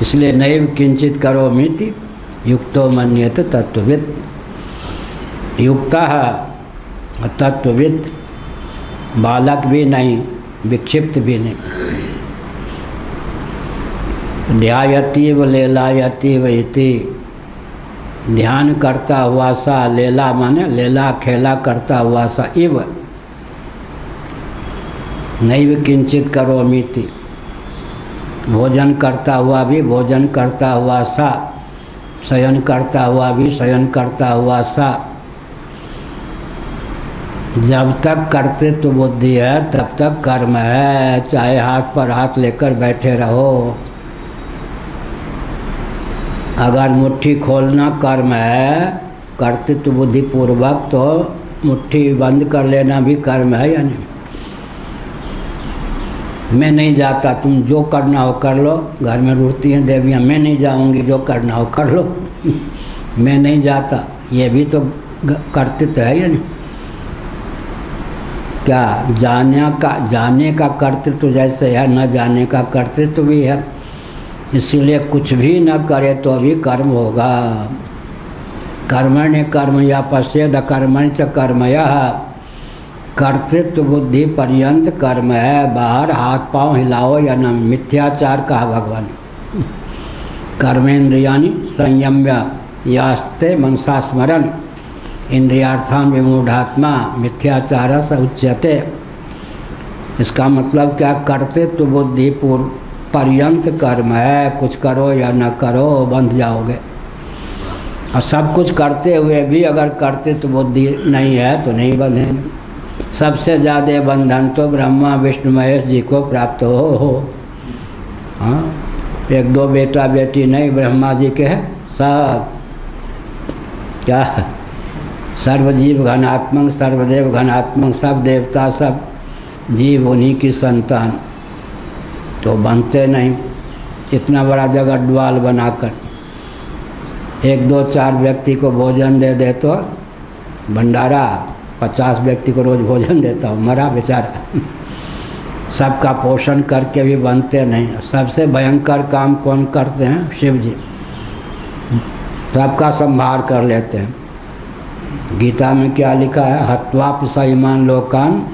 इसलिए नैव किंचित करोमीति युक्तो मन्यते तत्वविद। युक्तः तत्वविद, बालक भी नहीं, विक्षिप्त भी नहीं। ध्यायतीव लेलायतीव इति, ध्यान करता हुआ सा, लेला माने लेला खेला करता हुआ सा, इव नैव किंचित करोमीति, भोजन करता हुआ भी भोजन करता हुआ सा, शयन करता हुआ भी शयन करता हुआ सा। जब तक कर्तृत्व बुद्धि है तब तक कर्म है, चाहे हाथ पर हाथ लेकर बैठे रहो। अगर मुट्ठी खोलना कर्म है कर्तृत्व बुद्धि पूर्वक, तो मुट्ठी बंद कर लेना भी कर्म है या नहीं। मैं नहीं जाता, तुम जो करना हो कर लो। घर में रुकती हैं देवियाँ, मैं नहीं जाऊंगी, जो करना हो कर लो। मैं नहीं जाता, ये भी तो कर्तृत्व है या नहीं। क्या जाने का कर्तृत्व जैसे है, न जाने का कर्तृत्व भी है। इसीलिए कुछ भी न करे तो भी कर्म होगा। कर्मण्य कर्म या पश्चेद कर्मण्य च कर्मयः, कर्तृत्व बुद्धि पर्यंत कर्म है। बाहर हाथ पांव हिलाओ या न, मिथ्याचार कहा भगवान। कर्मेंद्रियानि संयम्य यास्ते मनसा स्मरण, इंद्रियार्थान विमूढ़ात्मा मिथ्याचार स उच्यते। इसका मतलब क्या, कर्तृत्व बुद्धि पर्यंत कर्म है। कुछ करो या न करो बंध जाओगे। और सब कुछ करते हुए भी अगर कर्तृत्व बुद्धि नहीं है तो नहीं बंधेंगे। सबसे ज़्यादा बंधन तो ब्रह्मा विष्णु महेश जी को प्राप्त हो। हाँ, 1-2 बेटा बेटी नहीं, ब्रह्मा जी के हैं सब। क्या, सर्वजीव घनात्मक सर्वदेव घनात्मक, सब देवता सब जीव उन्हीं की संतान। तो बनते नहीं। इतना बड़ा जगत बनाकर 1-2-4 व्यक्ति को भोजन दे तो भंडारा 50 व्यक्ति को रोज़ भोजन देता हूँ, मरा बेचारा। सबका पोषण करके भी बनते नहीं। सबसे भयंकर काम कौन करते हैं? शिव जी। सबका संभार कर लेते हैं। गीता में क्या लिखा है? हत्वा पिशाईमान लोकान,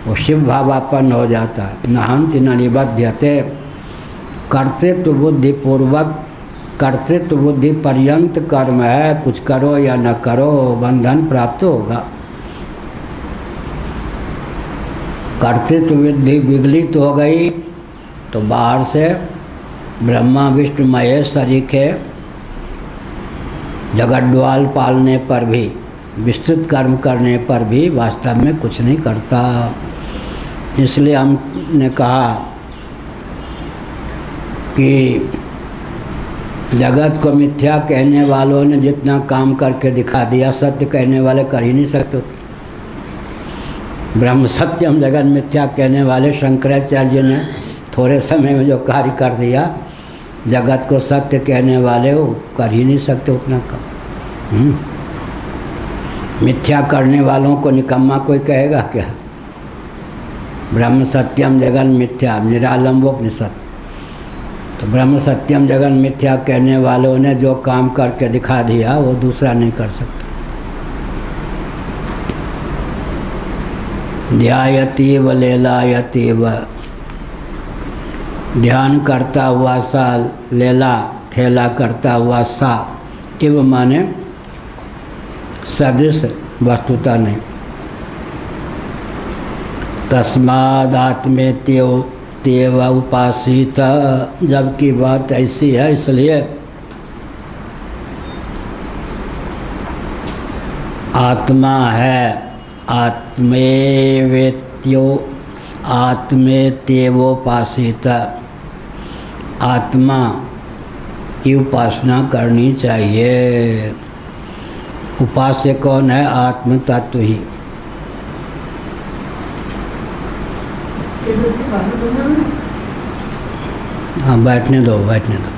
वो शिव भावापन्न हो जाता है। न हन्ति न निबध्यते, कर्तृत्व बुद्धिपूर्वक, कर्तृत्व बुद्धि पर्यंत कर्म है, कुछ करो या न करो बंधन प्राप्त होगा। कर्तृत्व बुद्धि विगलित हो गई तो बाहर से ब्रह्मा विष्णु महेश सरीखे जगड्वाल पालने पर भी, विस्तृत कर्म करने पर भी वास्तव में कुछ नहीं करता। इसलिए हमने कहा कि जगत को मिथ्या कहने वालों ने जितना काम करके दिखा दिया, सत्य कहने वाले कर ही नहीं सकते। ब्रह्म सत्यम जगत मिथ्या कहने वाले शंकराचार्य ने थोड़े समय में जो कार्य कर दिया, जगत को सत्य कहने वाले वो कर ही नहीं सकते उतना काम। मिथ्या करने वालों को निकम्मा कोई कहेगा क्या? ब्रह्म सत्यम जगन मिथ्या, निरालंबोपनिषद। तो ब्रह्म सत्यम जगन मिथ्या कहने वालों ने जो काम करके दिखा दिया वो दूसरा नहीं कर सकता। ध्यायतीव लेलायतीव, ध्यान करता हुआ सा, लेला खेला करता हुआ सा, इव माने सदृश, वस्तुता नहीं। तस्मादात्मेत्यव तेव उपासित, जबकि बात ऐसी है इसलिए आत्मा है, आत्मेवेत्यो आत्मेत्यवोपासित, आत्मा की उपासना करनी चाहिए। उपास्य कौन है? आत्म तत्व ही। हाँ, बैठने दो, बैठने दो।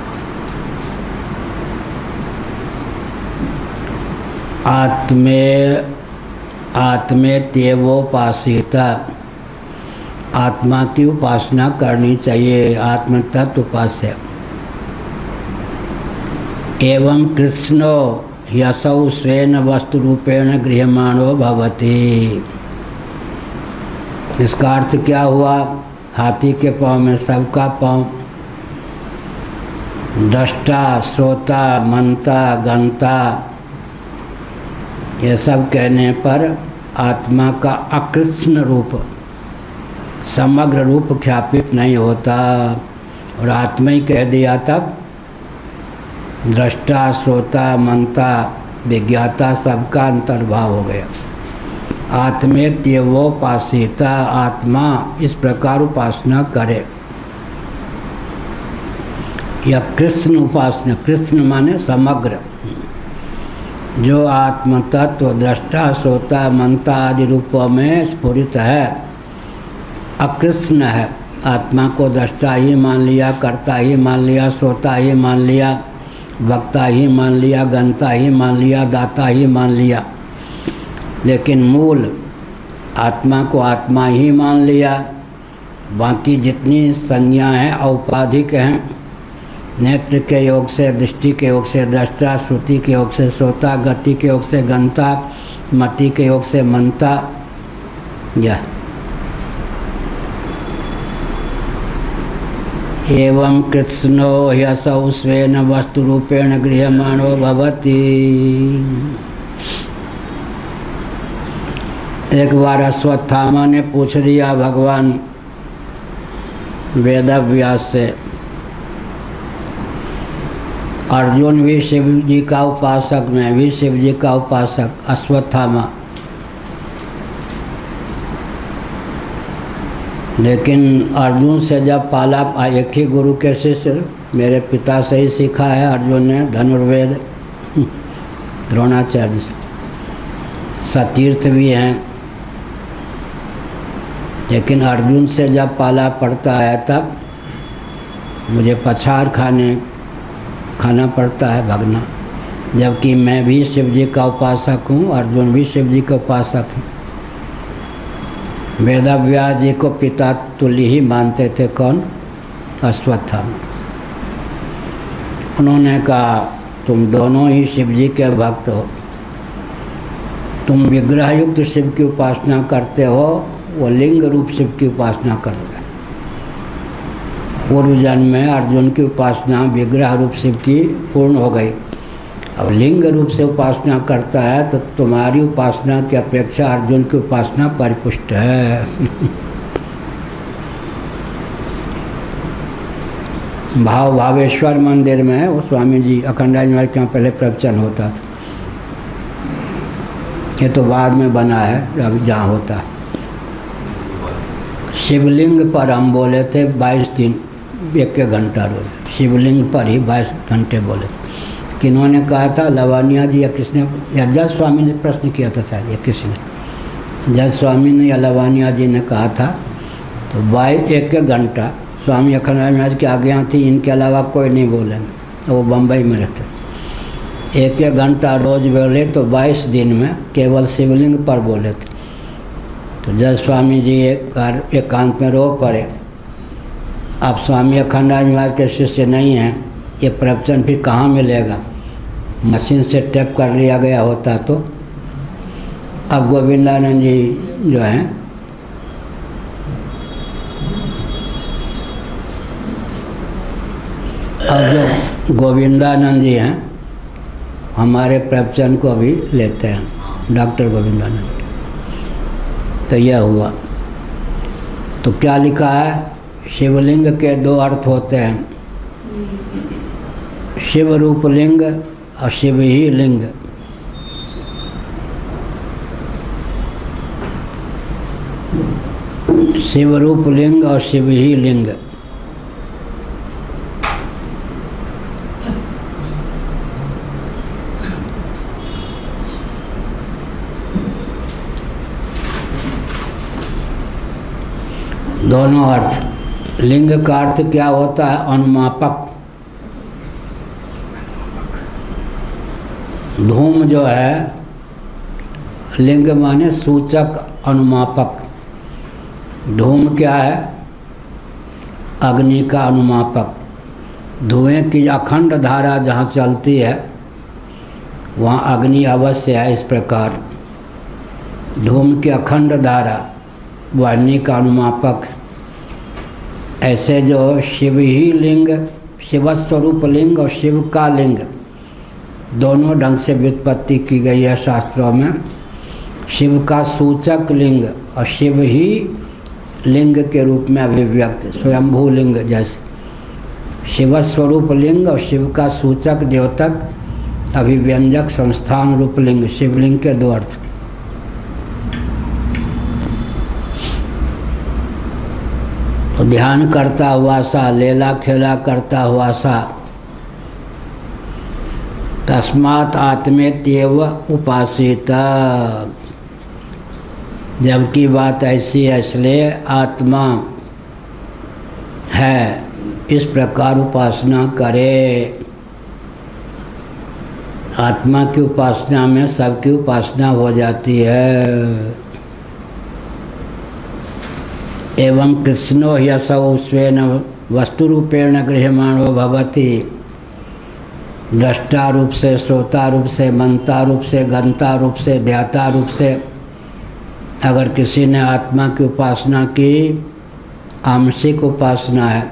आत्मेत्यवोपासित, आत्मा की उपासना करनी चाहिए, आत्म तत्व उपास्य। एवं कृष्णो यसौ स्वेन वस्तु रूपेण गृह्यमाणो भवति। इसका अर्थ क्या हुआ? हाथी के पाँव में सबका पाँव, दृष्टा श्रोता मनता गंता, ये सब कहने पर आत्मा का अकृष्ण रूप, समग्र रूप ख्यापित नहीं होता। और आत्मा ही कह दिया तब दृष्टा श्रोता मनता विज्ञाता सबका अंतर्भाव हो गया। आत्मेत्यवोपासिता, आत्मा इस प्रकार उपासना करे। यह कृष्ण उपासना, कृष्ण माने समग्र, जो आत्म तत्व दृष्टा श्रोता मनता आदि रूपों में स्फुरित है, अकृष्ण है। आत्मा को दृष्टा ही मान लिया, कर्ता ही मान लिया, श्रोता ही मान लिया, वक्ता ही मान लिया, गंता ही मान लिया, दाता ही मान लिया। लेकिन मूल आत्मा को आत्मा ही मान लिया। बाकी जितनी संज्ञा हैं औपाधिक हैं, नेत्र के योग से, दृष्टि के योग से दृष्टा, श्रुति के योग से श्रोता, गति के योग से गंता, मति के योग से मनता। यह एवं कृष्णो ह्यसौ स्वेन वस्तु रूपेण गृह्यमाणो भवति। एक बार अश्वत्थामा ने पूछ दिया भगवान वेदव्यास से, अर्जुन भी शिव जी का उपासक, मैं भी शिव जी का उपासक, अश्वत्थामा। लेकिन अर्जुन से जब पाला, एक ही गुरु के शिष्य, मेरे पिता से ही सीखा है अर्जुन ने धनुर्वेद, द्रोणाचार्य से। सतीर्थ भी हैं, लेकिन अर्जुन से जब पाला पड़ता है तब मुझे पछाड़ खाना पड़ता है, भगना। जबकि मैं भी शिव जी का उपासक हूँ, अर्जुन भी शिव जी का उपासक हूँ। वेदव्यास जी को पिता तुल्य ही मानते थे। कौन? अश्वत्थामा। उन्होंने कहा तुम दोनों ही शिव जी के भक्त हो, तुम विग्रह युक्त शिव की उपासना करते हो, वो लिंग रूप शिव की उपासना करते हैं। पूर्व जन्म में अर्जुन की उपासना विग्रह रूप शिव की पूर्ण हो गई, अब लिंग रूप से उपासना करता है तो तुम्हारी उपासना की अपेक्षा अर्जुन की उपासना परिपुष्ट है। भावेश्वर मंदिर में वो स्वामी जी अखंडानंद महाराज के यहाँ पहले प्रवचन होता था, ये तो बाद में बना है अब जहाँ होता है। शिवलिंग पर हम बोले थे 22 दिन 1 घंटा रोज, शिवलिंग पर ही 22 घंटे बोले थे। किन्होंने कहा था? लवानिया जी या किसने, या जज स्वामी ने प्रश्न किया था शायद, या किसी ने, जज स्वामी ने या लवानिया जी ने कहा था। तो 1 घंटा स्वामी अखंडानंद महाराज की आज्ञा थी, इनके अलावा कोई नहीं बोले, वो बम्बई में रहते। 1 घंटा रोज बोले तो 22 दिन में केवल शिवलिंग पर बोले थे। तो जज स्वामी जी एकांत में रो पड़े, आप स्वामी अखंडानंद महाराज के शिष्य नहीं हैं, ये प्रवचन फिर कहाँ मिलेगा? मशीन से टेप कर लिया गया होता तो। अब गोविंदानंद जी जो हैं अब जो गोविंदानंद जी हैं हमारे प्रवचन को भी लेते हैं, डॉक्टर गोविंदानंद। तो यह हुआ। तो क्या लिखा है? शिवलिंग के 2 अर्थ होते हैं, शिव रूप लिंग और शिव ही लिंग। शिव रूप लिंग और शिव ही लिंग। दोनों अर्थ। लिंग का अर्थ क्या होता है? अनुमापक। धूम जो है, लिंग माने सूचक, अनुमापक। धूम क्या है? अग्नि का अनुमापक। धुएं की अखंड धारा जहाँ चलती है वहाँ अग्नि अवश्य है। इस प्रकार धूम की अखंड धारा वो अग्नि का अनुमापक। ऐसे जो शिव ही लिंग, शिवस्वरूप लिंग और शिव का लिंग, दोनों ढंग से व्युत्पत्ति की गई है शास्त्रों में। शिव का सूचक लिंग और शिव ही लिंग के रूप में अभिव्यक्त, स्वयंभू लिंग जैसे। शिवस्वरूप लिंग और शिव का सूचक द्योतक अभिव्यंजक संस्थान रूप लिंग। शिवलिंग के 2 अर्थ। तो ध्यान करता हुआ सा, लेला खेला करता हुआ सा, तस्मात् आत्मेत्येव उपासित। जबकि बात ऐसी है इसलिए आत्मा है, इस प्रकार उपासना करे। आत्मा की उपासना में सबकी उपासना हो जाती है। एवं कृष्णो ह्यसौ स्वेन वस्तुरूपेण गृह्यमाणो भवति। दृष्टा रूप से, श्रोता रूप से, मनता रूप से, गंता रूप से, ध्याता रूप से अगर किसी ने आत्मा की उपासना की, आंशिक उपासना है,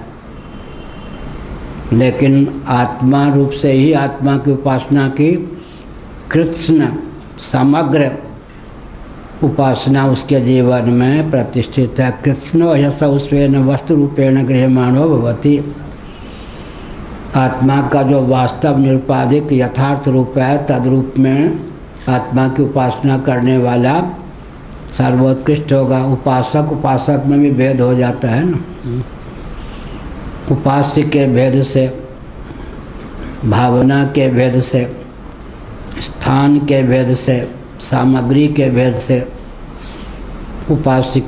लेकिन आत्मा रूप से ही आत्मा की उपासना की, कृष्ण समग्र उपासना उसके जीवन में प्रतिष्ठित है। कृष्णो ह्यसौ स्वेन वस्तु रूपेण गृह्यमाणो भवति। आत्मा का जो वास्तव निरुपाधिक यथार्थ रूप है, तद्रूप में आत्मा की उपासना करने वाला सर्वोत्कृष्ट होगा। उपासक में भी भेद हो जाता है ना। उपास्य के भेद से, भावना के भेद से, स्थान के भेद से, सामग्री के भेद से उपास्य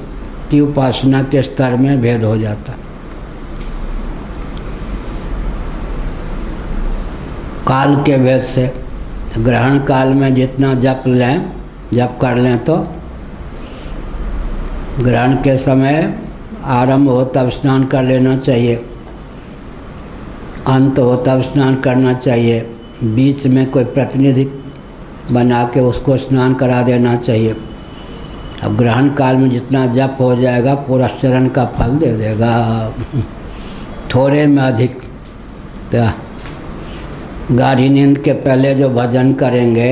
की उपासना के स्तर में भेद हो जाता है। काल के भेद से, ग्रहण काल में जितना जप कर लें तो ग्रहण के समय आरंभ हो तब स्नान कर लेना चाहिए, अंत हो तब स्नान करना चाहिए, बीच में कोई प्रतिनिधि बना के उसको स्नान करा देना चाहिए। अब ग्रहण काल में जितना जप हो जाएगा पूरा शरण का फल दे देगा, थोड़े में अधिक। तो गाढ़ी नींद के पहले जो भजन करेंगे,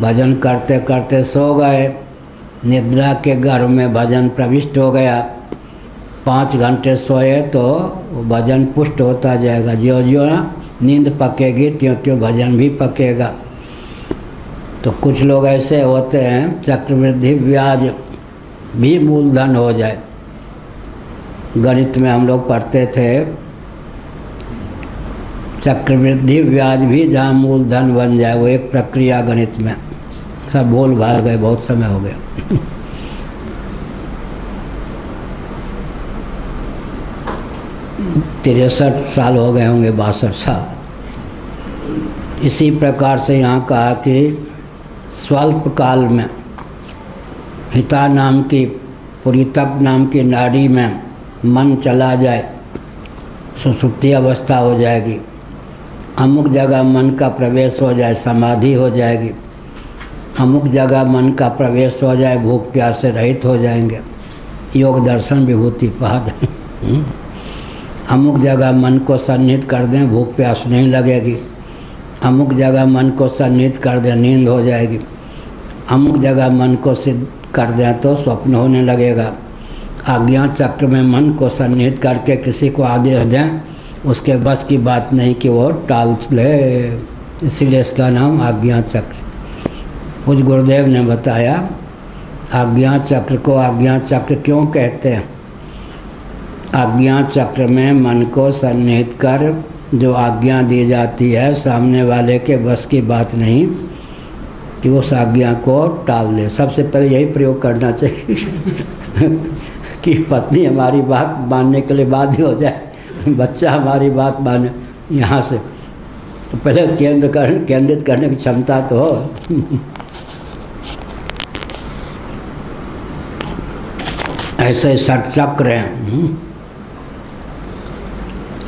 भजन करते करते सो गए, निद्रा के गर्भ में भजन प्रविष्ट हो गया, 5 घंटे सोए तो भजन पुष्ट होता जाएगा। ज्यों ज्यों नींद पकेगी त्यों त्यों भजन भी पकेगा। तो कुछ लोग ऐसे होते हैं चक्रवृद्धि ब्याज भी मूलधन हो जाए। गणित में हम लोग पढ़ते थे चक्रवृद्धि ब्याज भी जहाँ मूलधन बन जाए, वो एक प्रक्रिया गणित में। सब भूल भाल गए, बहुत समय हो गया। 63 साल हो गए होंगे, 62 साल। इसी प्रकार से यहाँ कहा कि स्वल्प काल में हिता नाम की पुरीतक नाम की नाड़ी में मन चला जाए, सुषुप्ति अवस्था हो जाएगी। अमुक जगह मन का प्रवेश हो जाए, समाधि हो जाएगी। अमुक जगह मन का प्रवेश हो जाए, भूख प्यास से रहित हो जाएंगे, योग दर्शन विभूति पाद। अमुक जगह मन को सन्निहित कर दें, भूख प्यास नहीं लगेगी। अमुक जगह मन को सन्निहित कर दें, नींद हो जाएगी। अमुक जगह मन को सिद्ध कर दें तो स्वप्न होने लगेगा। आज्ञा चक्र में मन को सन्निहित करके किसी को आदेश दें, उसके बस की बात नहीं कि वो टाल ले, इसीलिए इसका नाम आज्ञा चक्र। कुछ गुरुदेव ने बताया आज्ञा चक्र को आज्ञा चक्र क्यों कहते हैं। आज्ञा चक्र में मन को सन्निहित कर जो आज्ञा दी जाती है, सामने वाले के बस की बात नहीं कि उस आज्ञा को टाल दे। सबसे पहले यही प्रयोग करना चाहिए कि पत्नी हमारी बात मानने के लिए बाध्य हो जाए, बच्चा हमारी बात माने। यहाँ से तो पहले केंद्रित करने की क्षमता तो हो। ऐसे षट चक्र हैं।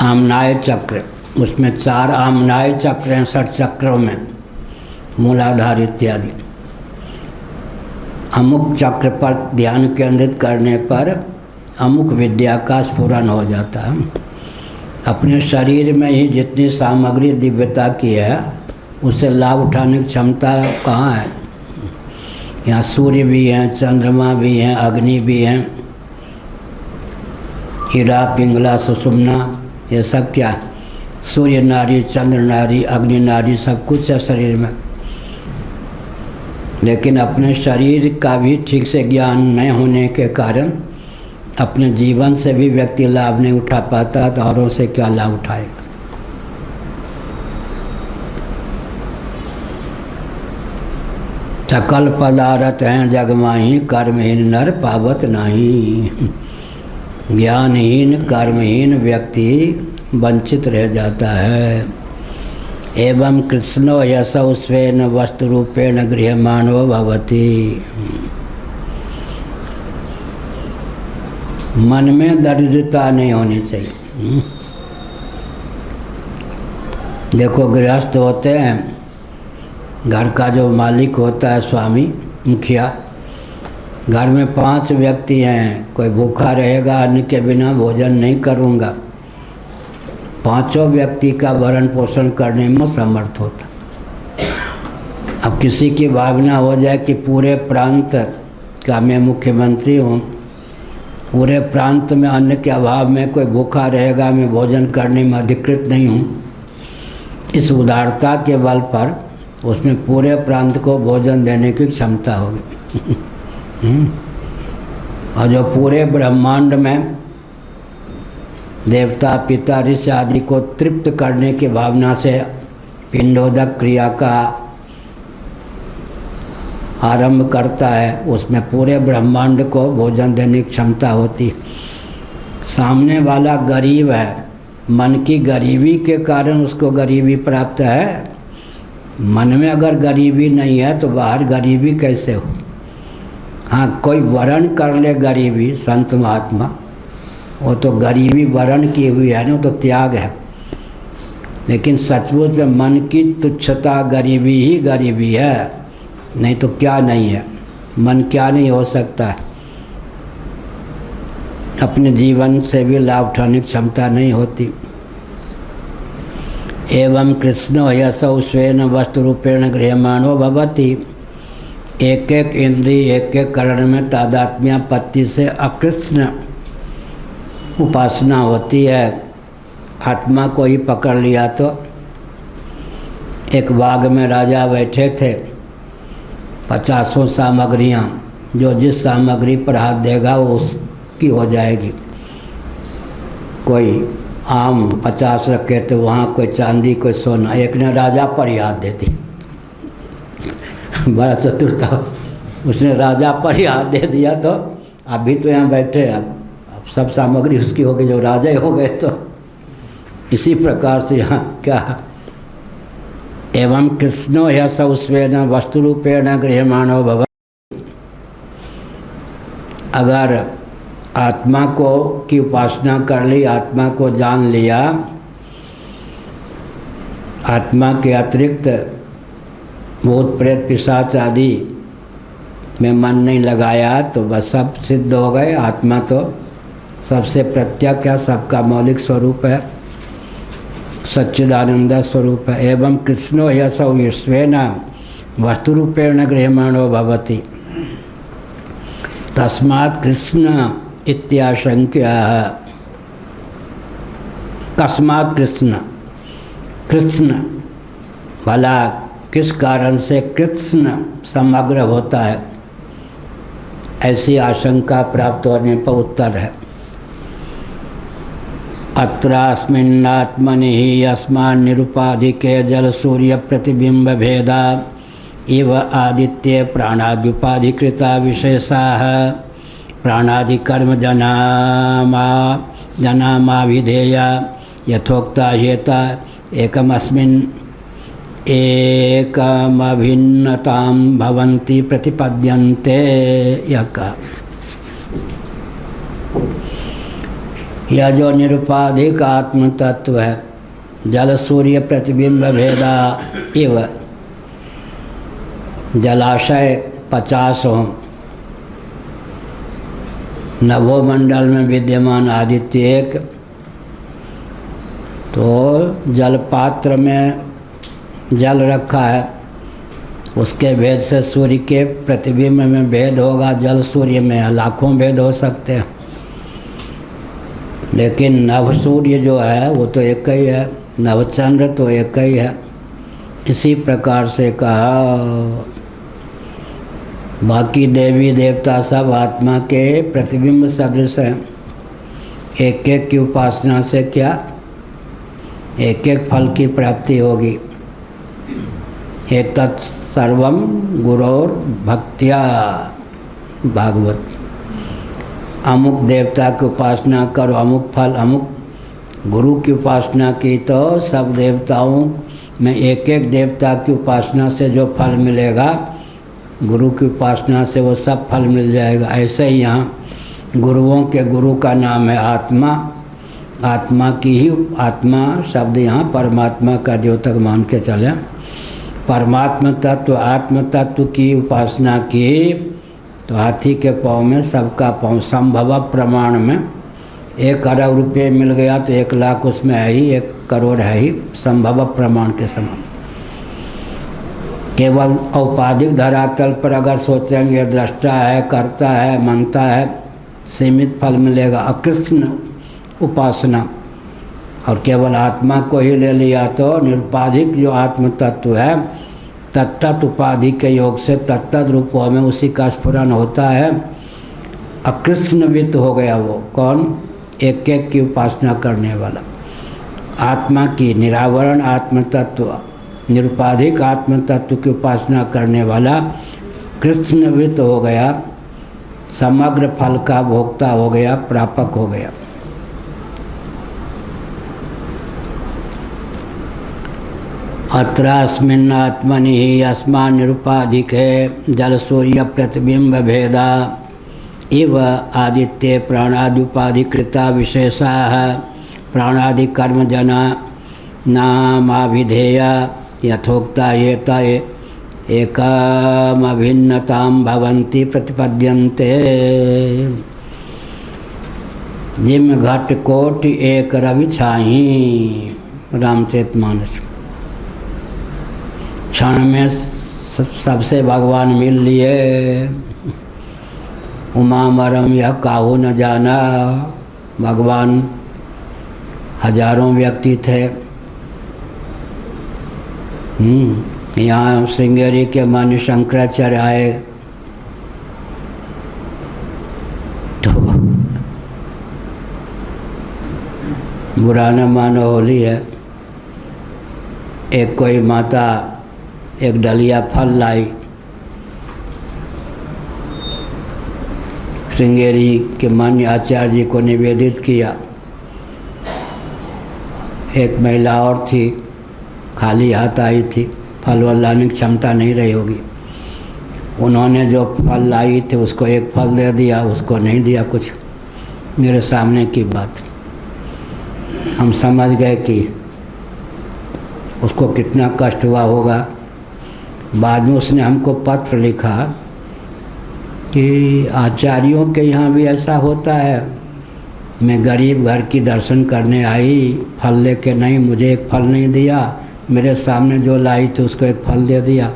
आमनाय चक्र, उसमें 4 आमनाय चक्र हैं षट चक्रों में, मूलाधार इत्यादि। अमुक चक्र पर ध्यान केंद्रित करने पर अमुक विद्या का स्फुरन हो जाता है। अपने शरीर में ही जितनी सामग्री दिव्यता की है, उससे लाभ उठाने की क्षमता कहाँ है। यहाँ सूर्य भी हैं, चंद्रमा भी हैं, अग्नि भी हैं, हीरा पिंगला सुषुम्ना, ये सब क्या है? सूर्य नाड़ी, चंद्र नाड़ी, अग्नि नाड़ी, सब कुछ है शरीर में। लेकिन अपने शरीर का भी ठीक से ज्ञान न होने के कारण अपने जीवन से भी व्यक्ति लाभ नहीं उठा पाता, तो औरों से क्या लाभ उठाएगा। सकल पदार्थ हैं जग माही, कर्महीन नर पावत नाही। ज्ञानहीन कर्महीन व्यक्ति वंचित रह जाता है। एवं कृष्णो यशौ स्वेन वस्तु रूपेण गृह्यमाणो भवति। मन में दरिद्रता नहीं होनी चाहिए। देखो गृहस्थ होते हैं, घर का जो मालिक होता है, स्वामी मुखिया, घर में 5 व्यक्ति हैं, कोई भूखा रहेगा, अन्न के बिना भोजन नहीं करूँगा, 5 व्यक्ति का भरण पोषण करने में समर्थ होता। अब किसी की भावना हो जाए कि पूरे प्रांत का मैं मुख्यमंत्री हूँ, पूरे प्रांत में अन्न के अभाव में कोई भूखा रहेगा, मैं भोजन करने में अधिकृत नहीं हूँ, इस उदारता के बल पर उसमें पूरे प्रांत को भोजन देने की क्षमता होगी। और जो पूरे ब्रह्मांड में देवता पिता ऋषि आदि को तृप्त करने की भावना से पिंडोदक क्रिया का आरंभ करता है, उसमें पूरे ब्रह्मांड को भोजन देने की क्षमता होती है। सामने वाला गरीब है, मन की गरीबी के कारण उसको गरीबी प्राप्त है। मन में अगर गरीबी नहीं है तो बाहर गरीबी कैसे हो। हाँ, कोई वर्ण कर ले गरीबी, संत महात्मा, वो तो गरीबी वर्ण की हुई है ना, तो त्याग है। लेकिन सचमुच में मन की तुच्छता गरीबी ही गरीबी है, नहीं तो क्या नहीं है। मन क्या नहीं हो सकता है, अपने जीवन से भी लाभ उठाने की क्षमता नहीं होती। एवं कृष्णो यसौ स्वेन वस्तु रूपेण गृह्यमाणो भवति। एक एक इंद्रिय एक एक कर्ण में तादात्म्यापत्ति से अकृष्ण उपासना होती है। आत्मा को ही पकड़ लिया तो एक बाग में राजा बैठे थे, 50 सामग्रियाँ, जो जिस सामग्री पर हाथ देगा वो उसकी हो जाएगी। कोई आम 50 रखे तो वहाँ कोई चांदी कोई सोना, एक ने राजा पर ही हाथ दे दी। बड़ा चतुर था, उसने राजा पर ही हाथ दे दिया तो अभी तो यहाँ बैठे, अब सब सामग्री उसकी हो गई, जो राजा ही हो गए। तो इसी प्रकार से यहाँ क्या, एवं कृष्णो यसौ स्वेन वस्तु रूपेण गृह्यमाणो भवति। अगर आत्मा को की उपासना कर ली, आत्मा को जान लिया, आत्मा के अतिरिक्त भूत प्रेत पिशाच आदि में मन नहीं लगाया, तो बस सब सिद्ध हो गए। आत्मा तो सबसे प्रत्यक्ष है, सबका मौलिक स्वरूप है, सच्चिदानंद स्वरूप है। एवं कृष्णो यसौ स्वेन वस्तु रूपेण गृह्यमाणो भवति। तस्मात् कृष्ण इत्याशंक्य। कस्मात् कृष्ण, कृष्ण भला किस कारण से कृष्ण समग्र होता है, ऐसी आशंका प्राप्त होने पर उत्तर है, अत्रास्मिन्नात्मनि हि यस्मान् निरुपाधिके जल सूर्य प्रतिबिंब भेदा इव आदित्ये प्राणाद्युपाधिकृता विशेषाः प्राणादिकर्म जनामाभिधेया यथोक्ता हेता एकमस्मिन् एकमभिन्नतां भवन्ति प्रतिपद्यन्ते। यह जो निरुपाधिक आत्म तत्व है, जल सूर्य प्रतिबिंब भेदा इव, जलाशय 50 हों, नभोमंडल में विद्यमान आदित्य एक, तो जल पात्र में जल रखा है, उसके भेद से सूर्य के प्रतिबिंब में भेद होगा। जल सूर्य में लाखों भेद हो सकते हैं, लेकिन नभ सूर्य जो है वो तो एक ही है, नवचंद्र तो एक ही है। इसी प्रकार से कहा, बाकी देवी देवता सब आत्मा के प्रतिबिंब सदृश हैं। एक एक की उपासना से क्या, एक एक फल की प्राप्ति होगी। एतत् सर्वं गुरोर भक्त्या, भागवत। अमुक देवता की उपासना करो, अमुक फल, अमुक गुरु की उपासना की तो सब देवताओं में एक एक देवता की उपासना से जो फल मिलेगा, गुरु की उपासना से वो सब फल मिल जाएगा। ऐसे ही यहाँ गुरुओं के गुरु का नाम है आत्मा, आत्मा की ही, आत्मा शब्द यहाँ परमात्मा का द्योतक मान के चले। परमात्मा तत्व, आत्म तत्व की उपासना की तो हाथी के पाँव में सबका पाँव, संभव प्रमाण में 1 अरब रुपये मिल गया तो 1 लाख उसमें है ही, 1 करोड़ है ही, संभव प्रमाण के समान। केवल औपाधिक धरातल पर अगर सोचेंगे, दृष्टा है, करता है, मानता है, सीमित फल मिलेगा। अकृष्ण उपासना और केवल आत्मा को ही ले लिया तो निरुपाधिक जो आत्म तत्व है, तत्त उपाधि के योग से तत्त रूपों में उसी का स्फुरन होता है। अकृष्णवित हो गया वो कौन, एक एक की उपासना करने वाला। आत्मा की निरावरण आत्म तत्व, निरुपाधिक आत्म तत्व की उपासना करने वाला कृष्णवित हो गया, समग्र फल का भोक्ता हो गया, प्रापक हो गया। अत्रास्मिन् आत्मनि हि अस्मान् निरुपाधिके जलसूर्य प्रतिबिंब भेदा इव आदित्ये प्राणादुपाधिकृता विशेषाः प्राणादिकर्मजना नामाभिधेया यथोक्ता एता एकमभिन्नतां भवन्ति प्रतिपद्यन्ते। जिम घट कोट एक रवि छाही, रामचरितमानस। क्षण में सबसे भगवान मिल लिए। उमा मरम यह काहू न जाना। भगवान हजारों व्यक्ति थे। यहाँ श्रृंगेरी के मान्य शंकराचार्य आए तो बुरा न मानो, होली है। एक कोई माता एक डलिया फल लाई, श्रृंगेरी के मान्य आचार्य जी को निवेदित किया। एक महिला और थी, खाली हाथ आई थी, फल वल लाने की क्षमता नहीं रही होगी। उन्होंने जो फल लाई थे उसको एक फल दे दिया, उसको नहीं दिया कुछ। मेरे सामने की बात, हम समझ गए कि उसको कितना कष्ट हुआ होगा। बाद में उसने हमको पत्र लिखा कि आचार्यों के यहाँ भी ऐसा होता है। मैं गरीब घर की दर्शन करने आई, फल लेके नहीं, मुझे एक फल नहीं दिया। मेरे सामने जो लाई थी उसको एक फल दे दिया।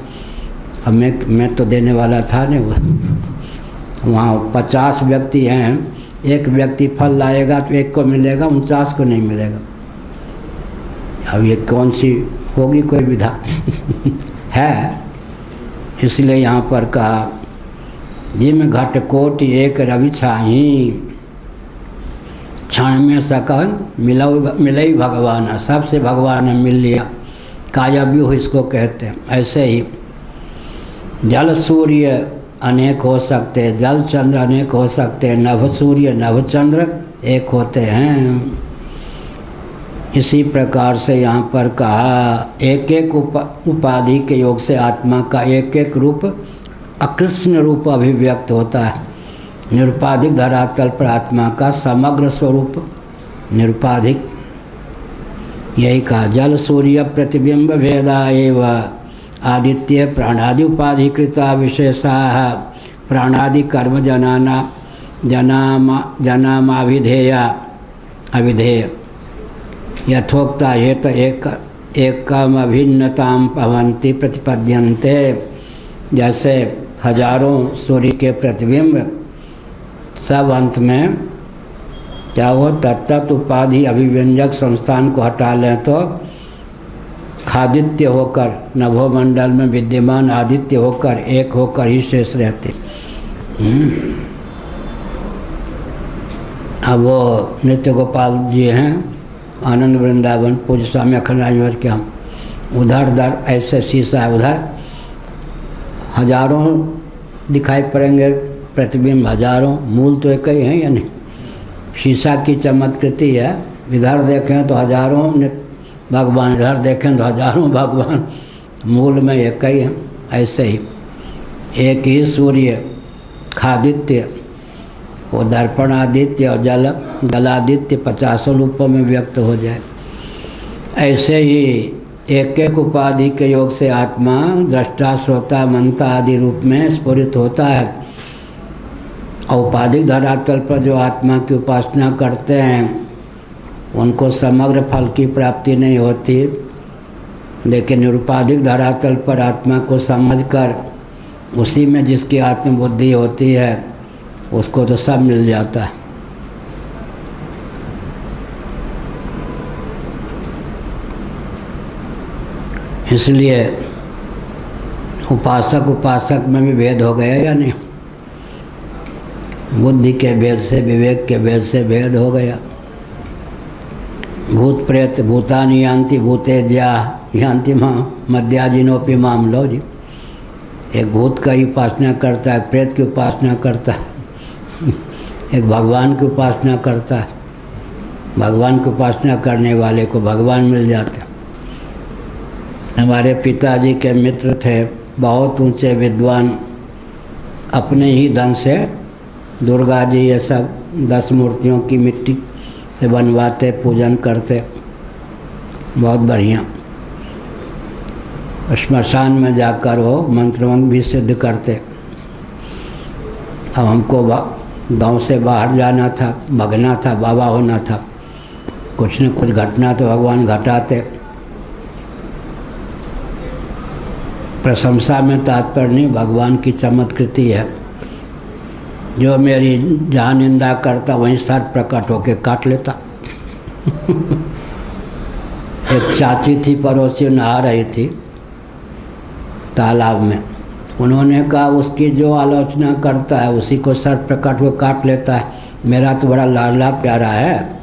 अब मैं तो देने वाला था नहीं। वो वहाँ 50 व्यक्ति हैं, एक व्यक्ति फल लाएगा तो एक को मिलेगा, 49 को नहीं मिलेगा। अब ये कौन सी होगी कोई विधा है। इसलिए यहाँ पर कहा जिम घट कोट एक रवि छाही, क्षण में सकल मिलई भगवान। सबसे भगवान ने मिल लिया। कायाव्यूह इसको कहते हैं। ऐसे ही जल सूर्य अनेक हो सकते, जल चंद्र अनेक हो सकते, नभ सूर्य नभ चंद्र एक होते हैं। इसी प्रकार से यहाँ पर कहा एक एक उपाधि के योग से आत्मा का एक एक रूप अकृष्ण रूप अभिव्यक्त होता है। निरुपाधिक धरातल पर आत्मा का समग्र स्वरूप निरुपाधिक, यही कहा। जल सूर्य प्रतिबिंब भेदा एव आदित्य प्राणादि उपाधिकृता विशेषाः प्राणादि कर्म जनामाभिधेया अभिधेय यथोक्ता हेत एकम अभिन्नतां भवन्ति प्रतिपद्यन्ते। जैसे हजारों सूर्य के प्रतिबिंब सब अंत में क्या हो, तत्त उपाधि अभिव्यंजक संस्थान को हटा लें तो खादित्य होकर नभोमंडल में विद्यमान आदित्य होकर एक होकर ही शेष रहते। अब वो नित्य गोपाल जी हैं आनंद वृंदावन, पूज्य स्वामी अखंडानंद महाराज के हम उधर ऐसे शीशा है, उधर हजारों दिखाई पड़ेंगे प्रतिबिंब, हजारों। मूल तो एक ही है या नहीं। शीशा की चमत्कृति है। इधर देखें तो हजारों भगवान, इधर देखें तो हजारों भगवान, मूल में एक ही है। ऐसे ही एक ही सूर्य खादित्य, वो दर्पण आदित्य और जलादित्य 50 रूपों में व्यक्त हो जाए। ऐसे ही एक एक उपाधि के योग से आत्मा दृष्टा श्रोता मनता आदि रूप में स्फुरित होता है। औपाधिक धरातल पर जो आत्मा की उपासना करते हैं उनको समग्र फल की प्राप्ति नहीं होती, लेकिन निरुपाधिक धरातल पर आत्मा को समझकर उसी में जिसकी आत्मबुद्धि होती है उसको तो सब मिल जाता है। इसलिए उपासक में भी भेद हो गया या नहीं। बुद्धि के भेद से, विवेक के भेद से भेद हो गया। भूत प्रेत भूतानि यान्ति भूतेज्या यान्ति मां मध्याजिनोपि माम। लो जी, एक भूत का ही उपासना करता है, प्रेत की उपासना करता है, एक भगवान की उपासना करता है। भगवान की उपासना करने वाले को भगवान मिल जाते हैं। हमारे पिताजी के मित्र थे, बहुत ऊंचे विद्वान, अपने ही धन से दुर्गा जी ये सब 10 मूर्तियों की मिट्टी से बनवाते, पूजन करते, बहुत बढ़िया। श्मशान में जाकर वो मंत्रवंत भी सिद्ध करते। अब हमको गांव से बाहर जाना था, भगना था, बाबा होना था, कुछ न कुछ घटना तो भगवान घटाते। प्रशंसा में तात्पर्य नहीं, भगवान की चमत्कृति है। जो मेरी जहाँ निंदा करता वहीं सर प्रकट होके काट लेता। एक चाची थी, पड़ोसी, नहा रही थी तालाब में। उन्होंने कहा उसकी जो आलोचना करता है उसी को सर प्रकट हो काट लेता है। मेरा तो बड़ा लाडला प्यारा है,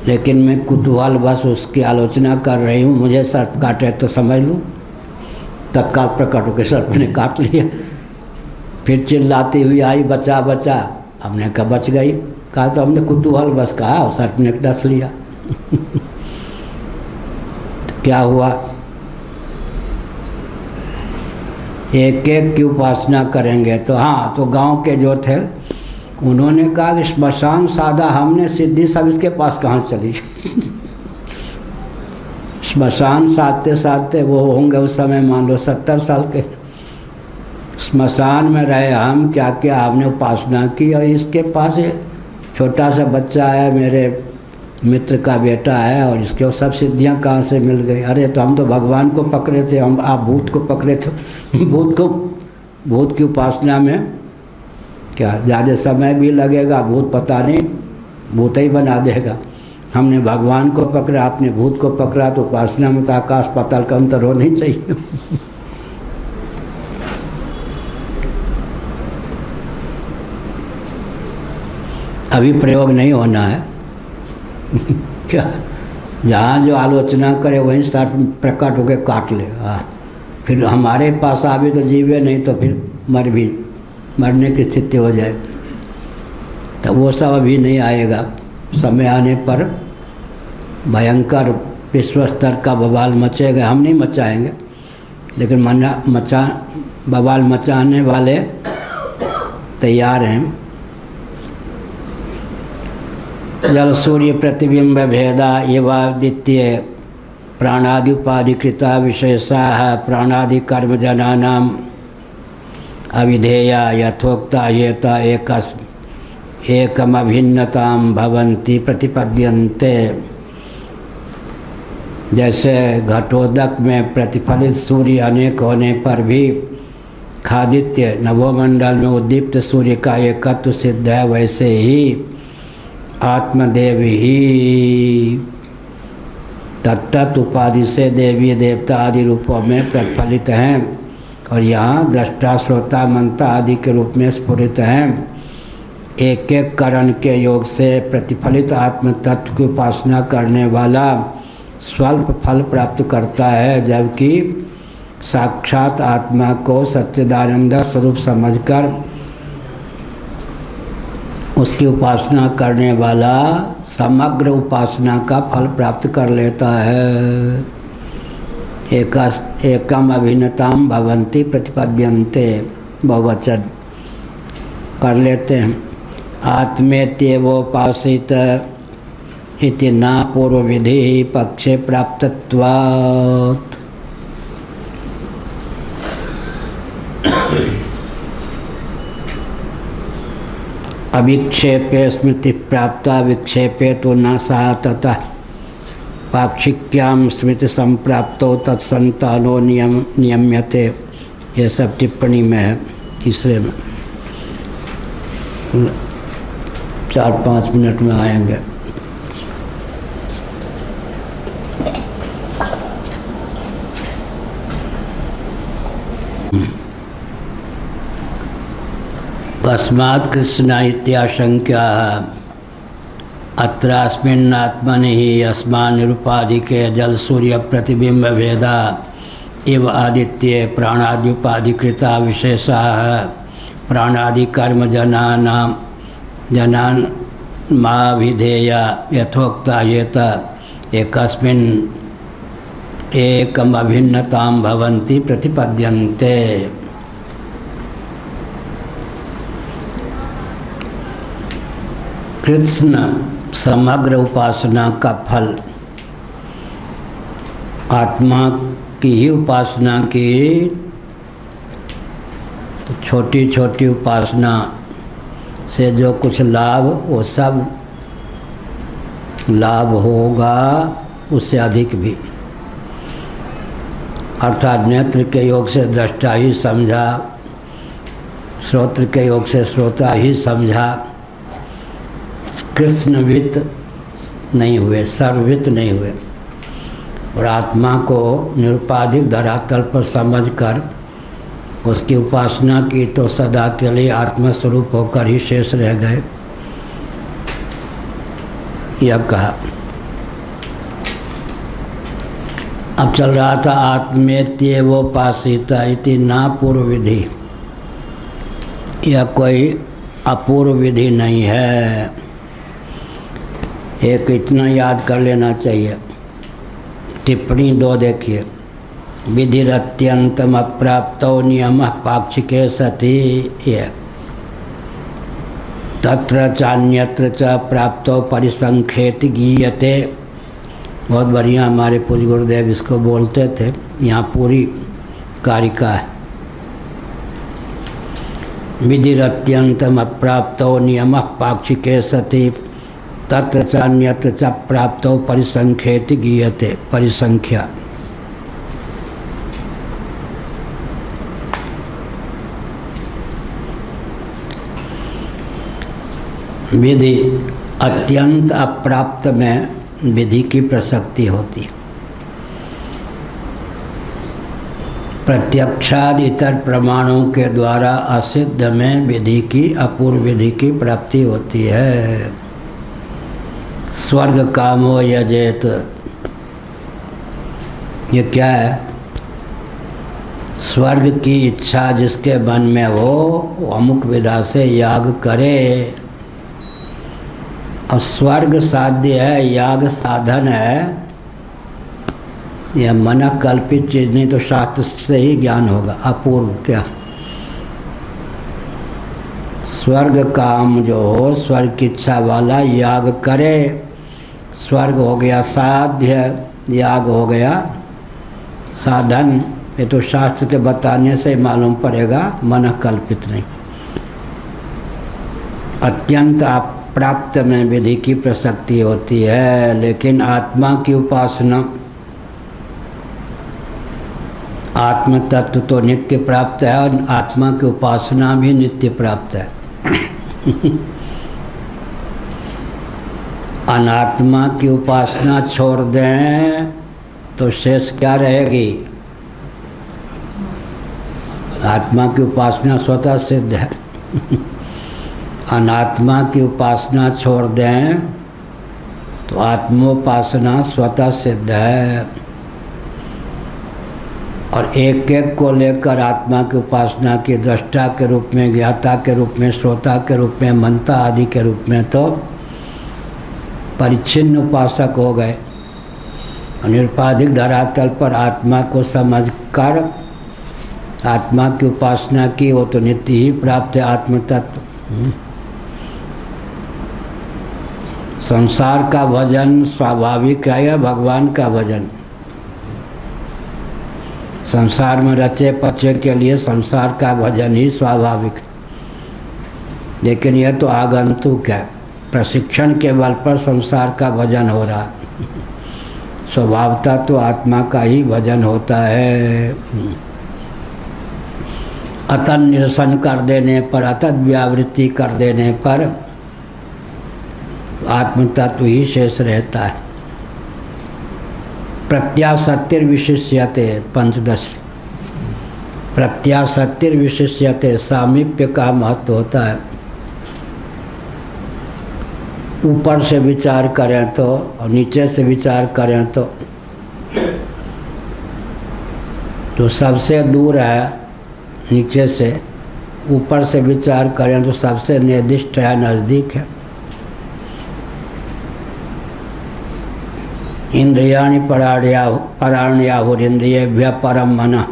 लेकिन मैं कुतूहल बस उसकी आलोचना कर रही हूँ, मुझे सर्प काटे तो समझ लूँ। तत्काल प्रकट होकर सर्प ने काट लिया। फिर चिल्लाती हुई आई, बचा बचा। हमने कहा बच गई। कहा तो हमने कुतूहल बस कहा, सर्प ने डस लिया। तो क्या हुआ? एक एक की उपासना करेंगे तो हाँ, तो गांव के जो थे उन्होंने कहा कि स्मशान साधा, हमने सिद्धि सब इसके पास कहाँ चली। स्मशान साधते साधते वो होंगे उस समय मान लो 70 साल के। स्मशान में रहे हम, क्या क्या हमने उपासना की, और इसके पास छोटा सा बच्चा है, मेरे मित्र का बेटा है, और इसके वो सब सिद्धियां कहाँ से मिल गई। अरे तो हम तो भगवान को पकड़े थे, हम आप भूत को पकड़े थे। भूत की उपासना में क्या ज़्यादा समय भी लगेगा, भूत पता नहीं, भूत ही बना देगा। हमने भगवान को पकड़ा, आपने भूत को पकड़ा, तो उपासना में तो आकाश पाताल का अंतर होना ही चाहिए। अभी प्रयोग नहीं होना है। क्या जहाँ जो आलोचना करे वहीं सर्प प्रकट होकर काट ले। फिर हमारे पास आवे तो जीवे, नहीं तो फिर मरने की स्थिति हो जाए। तो वो सब अभी नहीं आएगा। समय आने पर भयंकर विश्व स्तर का बवाल मचेगा। हम नहीं मचाएंगे, लेकिन बवाल मचाने वाले तैयार हैं। जल सूर्य प्रतिबिंब भेदा एवादित्य प्राणादि उपाधिकृता विशेषा प्राणादि कर्म जनानाम अविधेया यथोक्ता येता एकमभिन्नताम भवन्ति प्रतिपद्यन्ते। जैसे घटोदक में प्रतिफलित सूर्य अनेक होने पर भी खादित्य नभोमंडल में उद्दीप्त सूर्य का एकत्व सिद्ध है, वैसे ही आत्मदेव ही तत्त उपाधि से देवी देवता आदि रूपों में प्रतिफलित हैं, और यहाँ दृष्टा श्रोता मंता आदि के रूप में स्फुरित हैं। एक एक करण के योग से प्रतिफलित आत्म तत्व की उपासना करने वाला स्वल्प फल प्राप्त करता है, जबकि साक्षात आत्मा को सच्चिदानंद स्वरूप समझकर उसकी उपासना करने वाला समग्र उपासना का फल प्राप्त कर लेता है। एकम अभिन्नताम भवन्ति प्रतिपद्यन्ते, बहुवचन कर लेते हैं। आत्मेत्येवोपासित इति न पूर्व विधि पक्षे प्राप्तत्वात्। अविक्षेपे स्मृति प्राप्ता, विक्षेपे तो न सा ततः पाक्षिक्याम स्मृति संप्राप्तो तत्संतानो नियम्यते। ये सब टिप्पणी में है, तीसरे में। 4-5 मिनट में आएंगे। तस्मात् कृष्ण इत्याशंक्या अत्रास्मिन्नात्मनि ही अस्मान् निरुपाधिके जल सूर्य प्रतिबिंब भेदा इव आदित्ये प्राणाद्युपाधिकृता विशेषा प्राणादि कर्म जनान माभिधेया यथोक्ता येत एकम अभिन्नताम भवन्ति प्रतिपद्यन्ते। कृष्ण समग्र उपासना का फल आत्मा की ही उपासना की, छोटी छोटी उपासना से जो कुछ लाभ, वो सब लाभ होगा, उससे अधिक भी। अर्थात नेत्र के योग से दृष्टा ही समझा, श्रोत्र के योग से श्रोता ही समझा, कृष्णवित नहीं हुए, सर्ववित नहीं हुए। और आत्मा को निरुपाधिक धरातल पर समझकर उसकी उपासना की तो सदा के लिए आत्मस्वरूप होकर ही शेष रह गए। यह कहा। अब चल रहा था आत्मेत्येवोपासिता इति ना पूर्व विधि। यह कोई अपूर्व विधि नहीं है। एक इतना याद कर लेना चाहिए। टिप्पणी 2 देखिए। विधिरत्यंतम अप्राप्तो नियमः पाक्षिके सति ये तत्र चान्यत्र च प्राप्तो परिसंख्येति गीयते। बहुत बढ़िया हमारे पूज्य गुरुदेव इसको बोलते थे। यहाँ पूरी कारिका है। विधिरत्यंतम अप्राप्तो नियमः पाक्षिके सति तत्र चान्यत्र च प्राप्तो परिसंख्येति गीयते। परिसंख्या विधि अत्यंत अप्राप्त में विधि की प्रसक्ति होती। प्रत्यक्षाद इतर प्रमाणों के द्वारा असिद्ध में विधि की, अपूर्व विधि की प्राप्ति होती है। स्वर्ग कामो यजेत, ये क्या है? स्वर्ग की इच्छा जिसके मन में हो, वो अमुक विधा से याग करे। और स्वर्ग साध्य है, याग साधन है। यह मन कल्पित चीज नहीं तो शास्त्र से ही ज्ञान होगा। अपूर्व क्या? स्वर्ग काम जो हो, स्वर्ग की इच्छा वाला याग करे। स्वर्ग हो गया साध्य, याग हो गया साधन। ये तो शास्त्र के बताने से मालूम पड़ेगा, मन कल्पित नहीं। अत्यंत प्राप्त में विधि की प्रसक्ति होती है, लेकिन आत्मा की उपासना, आत्म तत्व तो नित्य प्राप्त है और आत्मा की उपासना भी नित्य प्राप्त है। अनात्मा की उपासना छोड़ दें तो शेष क्या रहेगी? आत्मा की उपासना स्वतः सिद्ध है। अनात्मा की उपासना छोड़ दें तो आत्मोपासना स्वतः सिद्ध है। और एक एक को लेकर आत्मा की उपासना की, दृष्टा के रूप में, ज्ञाता के रूप में, श्रोता के रूप में, मनता आदि के रूप में, तो परिच्छिन्न उपासक हो गए। निरुपाधिक धरातल पर आत्मा को समझकर आत्मा की उपासना की, वो तो नित्य ही प्राप्त है आत्म तत्व। संसार का भजन स्वाभाविक है या भगवान का भजन? संसार में रचे पचे के लिए संसार का भजन ही स्वाभाविक है, लेकिन यह तो आगंतुक है। प्रशिक्षण के बल पर संसार का भजन हो रहा। स्वभावतः तो आत्मा का ही भजन होता है। अतन निरसन कर देने पर, अतत व्यावृत्ति कर देने पर आत्म तत्व ही शेष रहता है। प्रत्यासत्तिर्विशिष्यते पंचदश। प्रत्यासत्तिर्विशिष्यते, सामीप्य का महत्व होता है। ऊपर से विचार करें तो और नीचे से विचार करें तो जो सबसे दूर है नीचे से, ऊपर से विचार करें तो सबसे निर्दिष्ट है, नज़दीक है। इंद्रियाणि पराण्याहुरिन्द्रियेभ्यः परम मनः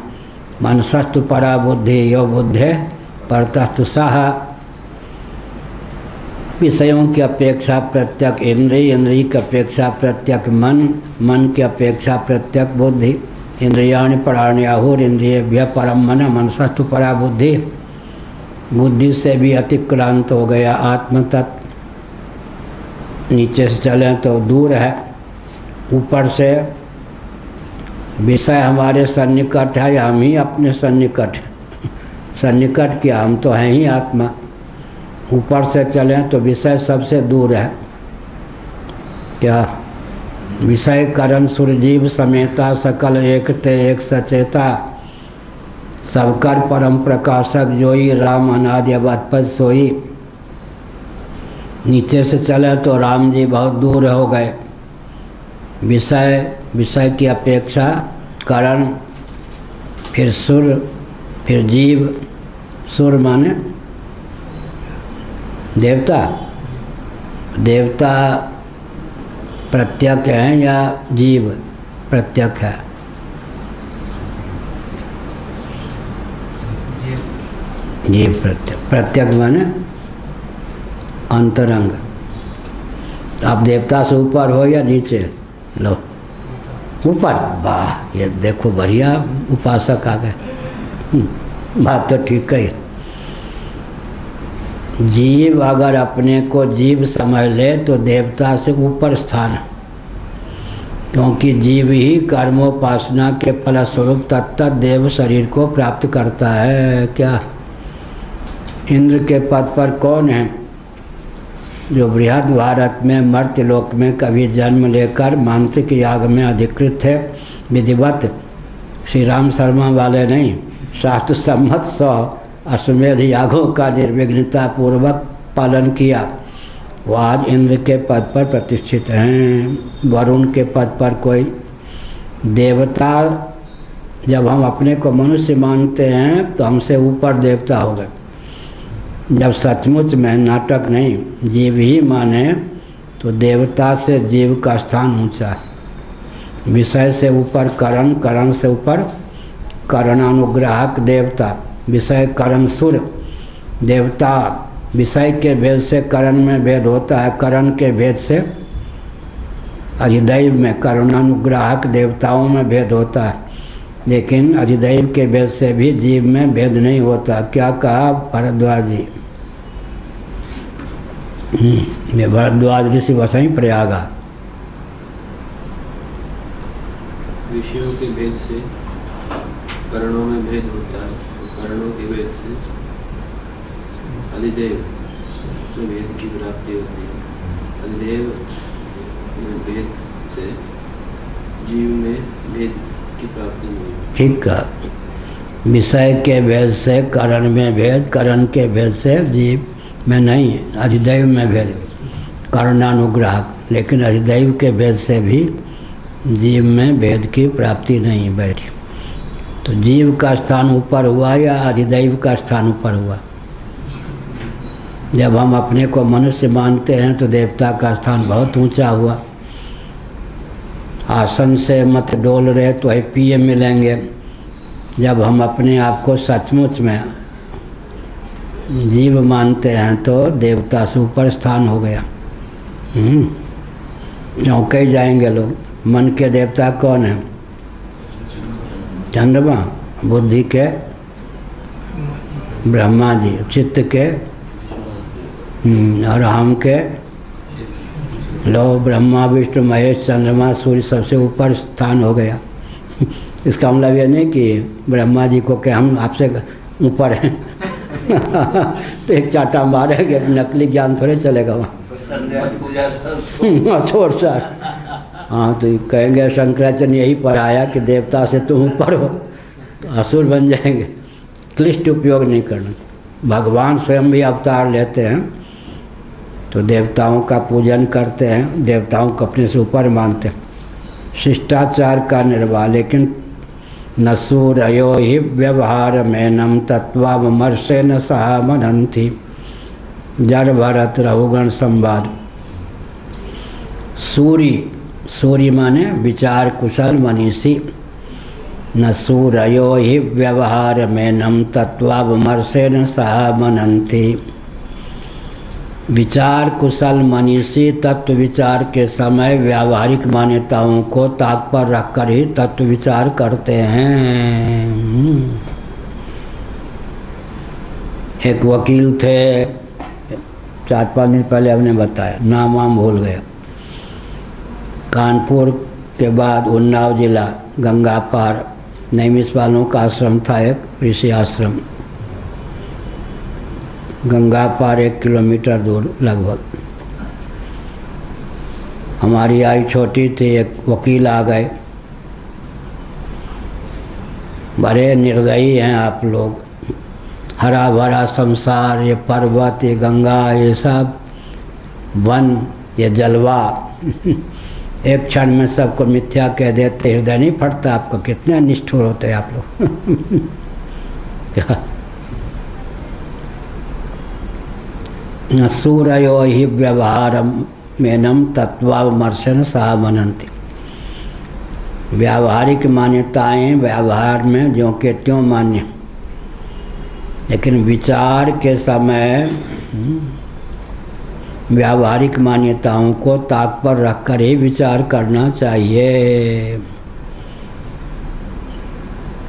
मनसस्तु परा बुद्धि यो बुद्धे परतस्तु सः। विषयों की अपेक्षा प्रत्यक इंद्रिय, इंद्रिय की अपेक्षा प्रत्यक मन, मन की अपेक्षा प्रत्यक बुद्धि। इंद्रियाणि पराण्याहुरिन्द्रियेभ्यः परम मनः मनसस्तु परा बुद्धि। बुद्धि से भी अतिक्रांत हो गया आत्म तत्व। नीचे से चलें तो दूर है, ऊपर से विषय हमारे सन्निकट है या हम ही अपने सन्निकट। सन्निकट क्या, हम तो हैं ही आत्मा। ऊपर से चलें तो विषय सबसे दूर है। क्या विषय करण सुरजीव समेता सकल एकते एक सचेता। सबकर परम प्रकाशक जोई राम अनादि अवधपद सोई। नीचे से चले तो राम जी बहुत दूर हो गए। विषय की अपेक्षा करण, फिर सुर, फिर जीव। सुर माने देवता। देवता प्रत्यक है या जीव प्रत्यक है? जीव प्रत्यक। प्रत्यक माने अंतरंग। आप देवता से ऊपर हो या नीचे? लो ऊपर। वाह, ये देखो बढ़िया उपासक आ गए। बात तो ठीक है। जीव अगर अपने को जीव समझ ले तो देवता से ऊपर स्थान, क्योंकि जीव ही कर्मोपासना के फलस्वरूप तत्त देव शरीर को प्राप्त करता है। क्या इंद्र के पद पर कौन है जो बृहद भारत में मर्त्यलोक में कभी जन्म लेकर मांत्रिक याग में अधिकृत थे? विधिवत श्री राम शर्मा वाले नहीं, शास्त्र सम्मत 100 अश्वमेध यागों का निर्विघ्नता पूर्वक पालन किया। वो आज इंद्र के पद पर प्रतिष्ठित हैं। वरुण के पद पर कोई देवता, जब हम अपने को मनुष्य मानते हैं तो हमसे ऊपर देवता हो गए। जब सचमुच में नाटक नहीं, जीव ही माने तो देवता से जीव का स्थान ऊंचा है। विषय से ऊपर करण, करण से ऊपर करणानुग्राहक देवता। विषय करण सुर देवता। विषय के भेद से करण में भेद होता है, करण के भेद से अधिदैव में करणानुग्राहक देवताओं में भेद होता है, लेकिन अधिदैव के भेद से भी जीव में भेद नहीं होता। क्या कहा भरद्वाज जी? ये भरद्वाज ऋषि वसई प्रयागा। विषयों के भेद से करणों में भेद होता है, करणों के भेद से अधिदैव में भेद की प्राप्ति होती है। अधिदैव में भेद से जीव में भेद की प्राप्ति नहीं। ठीक है। विषय के भेद से करण में भेद, करण के भेद से जीव में नहीं, अधिदैव में भेद, करणानुग्राहक। लेकिन अधिदैव के भेद से भी जीव में भेद की प्राप्ति नहीं बैठी। तो जीव का स्थान ऊपर हुआ या अधिदैव का स्थान ऊपर हुआ? जब हम अपने को मनुष्य मानते हैं तो देवता का स्थान बहुत ऊंचा हुआ। आसन से मत डोल रहे तो ही पिए मिलेंगे। जब हम अपने आप को सचमुच में जीव मानते हैं तो देवता से ऊपर स्थान हो गया। चौंके जाएंगे लोग। मन के देवता कौन है? चंद्रमा। बुद्धि के ब्रह्मा जी। चित्त के और हम के लो ब्रह्मा विष्णु महेश चंद्रमा सूर्य सबसे ऊपर स्थान हो गया। इसका मतलब ये नहीं कि ब्रह्मा जी को कि हम आपसे ऊपर हैं तो एक चाटा मारेंगे, नकली ज्ञान थोड़े चलेगा वहाँ। छोड़ सर। हाँ तो कहेंगे शंकराचार्य यही पर आया कि देवता से तुम ऊपर हो, तो असुर बन जाएंगे। क्लिष्ट उपयोग नहीं करना। भगवान स्वयं भी अवतार लेते हैं तो देवताओं का पूजन करते हैं, देवताओं को अपने से ऊपर मानते हैं। शिष्टाचार का निर्वाह। लेकिन नसूरयो ही व्यवहार में नम तत्वामर्शे न सहा मनंती। जड़ भरत रहुगण संवाद। सूर्य सूर्य माने विचार कुशल मनीषी। न सूरयो हि व्यवहार में नम तत्वावमर्शेन सह मनन्ति। विचार कुशल मनीषी तत्व विचार के समय व्यावहारिक मान्यताओं को ताक पर रखकर ही तत्व विचार करते हैं। एक वकील थे, 4-5 दिन पहले हमने बताया, नाम वाम भूल गया। कानपुर के बाद उन्नाव जिला, गंगा पार नैमिष वालों का आश्रम था, एक ऋषि आश्रम, गंगा पार 1 किलोमीटर दूर लगभग। हमारी आयु छोटी थी, एक वकील आ गए। बड़े निर्दयी हैं आप लोग, हरा भरा संसार, ये पर्वत, ये गंगा, ये सब वन, ये जलवा एक क्षण में सबको मिथ्या कह देते। हृदय नहीं फटता आपको? कितने निष्ठुर होते हैं आप लोग। न सूरयो हि व्यवहारम मेनम तत्वावमर्शन सह मनन्ति। व्यावहारिक मान्यताएं व्यवहार में ज्यों के त्यों मान्य, लेकिन विचार के समय व्यावहारिक मान्यताओं को ताक पर रखकर ही विचार करना चाहिए।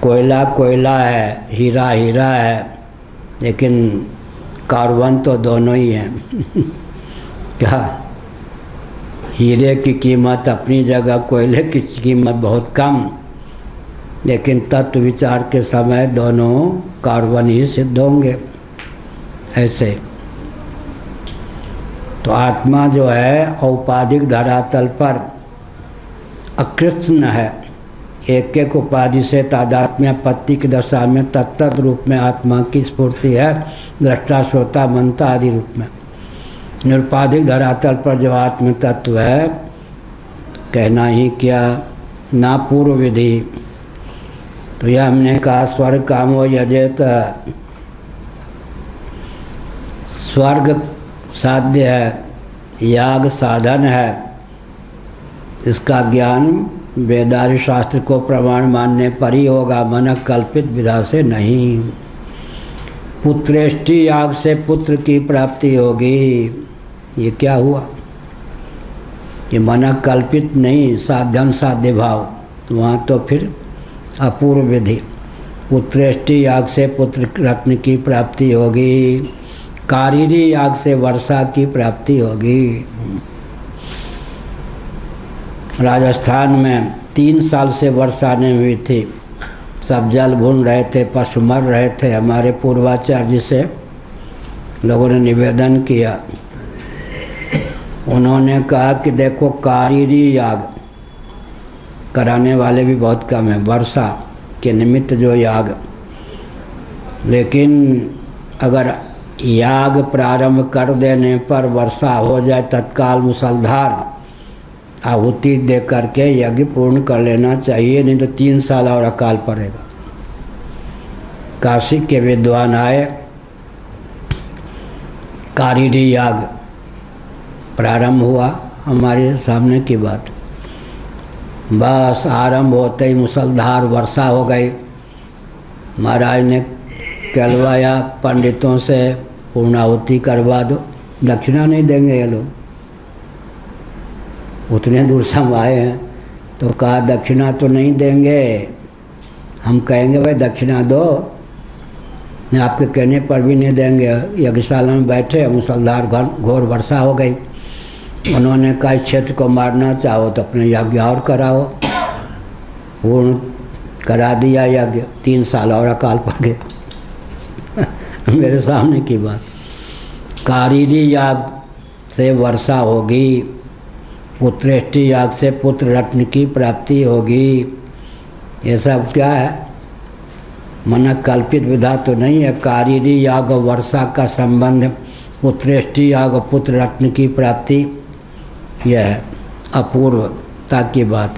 कोयला कोयला है, हीरा हीरा है, लेकिन कार्बन तो दोनों ही हैं। क्या? हीरे की कीमत अपनी जगह, कोयले की कीमत बहुत कम, लेकिन तत्व विचार के समय दोनों कार्बन ही सिद्ध होंगे। ऐसे तो आत्मा जो है औपाधिक धरातल पर अकृष्ण है। एक एक उपाधि से तादात्म्यपत्ति की दशा में तत्त रूप में आत्मा की स्फूर्ति है, दृष्टा श्रोता मनता आदि रूप में। निरुपाधिक धरातल पर जो आत्म तत्व है, कहना ही क्या, ना पूर्व विधि। तो यह हमने कहा स्वर्ग कामो यजेत, स्वर्ग साध्य है, याग साधन है। इसका ज्ञान वेदादि शास्त्र को प्रमाण मानने पर ही होगा, मन कल्पित विधा से नहीं। पुत्रेष्टि याग से पुत्र की प्राप्ति होगी। ये क्या हुआ? ये मन कल्पित नहीं, साध्यम साध्य भाव। वहाँ तो फिर अपूर्व विधि। पुत्रेष्टि याग से पुत्र रत्न की प्राप्ति होगी, कारीरी याग से वर्षा की प्राप्ति होगी। राजस्थान में 3 साल से वर्षा नहीं हुई थी, सब जल भून रहे थे, पशु मर रहे थे। हमारे पूर्वाचार्य से लोगों ने निवेदन किया, उन्होंने कहा कि देखो कारीरी याग कराने वाले भी बहुत कम हैं, वर्षा के निमित्त जो याग। लेकिन अगर याग प्रारंभ कर देने पर वर्षा हो जाए, तत्काल मुसलधार आहुति दे करके यज्ञ पूर्ण कर लेना चाहिए, नहीं तो 3 साल और अकाल पड़ेगा। काशी के विद्वान आए, कारीरी याग प्रारंभ हुआ, हमारे सामने की बात। बस आरंभ होते ही मुसलधार वर्षा हो गई। महाराज ने कहलवाया पंडितों से, पूर्णाहुति करवा दो। दक्षिणा नहीं देंगे ये लोग, उतने दूर से हम आए हैं। तो कहा दक्षिणा तो नहीं देंगे, हम कहेंगे भाई दक्षिणा दो, नहीं आपके कहने पर भी नहीं देंगे। यज्ञशाला में बैठे, मुसलधार घोर वर्षा हो गई। उन्होंने कहा इस क्षेत्र को मारना चाहो तो अपने यज्ञ और कराओ। पूर्ण करा दिया यज्ञ, 3 साल और अकाल पड़ गया। मेरे सामने की बात। कारीरी याग से वर्षा होगी, पुत्रेष्टि याग से पुत्र रत्न की प्राप्ति होगी। ये सब क्या है? मन कल्पित विधा तो नहीं है। कारीरी याग और वर्षा का संबंध, पुत्रेष्टि याग और पुत्र रत्न की प्राप्ति, यह है अपूर्वता की बात।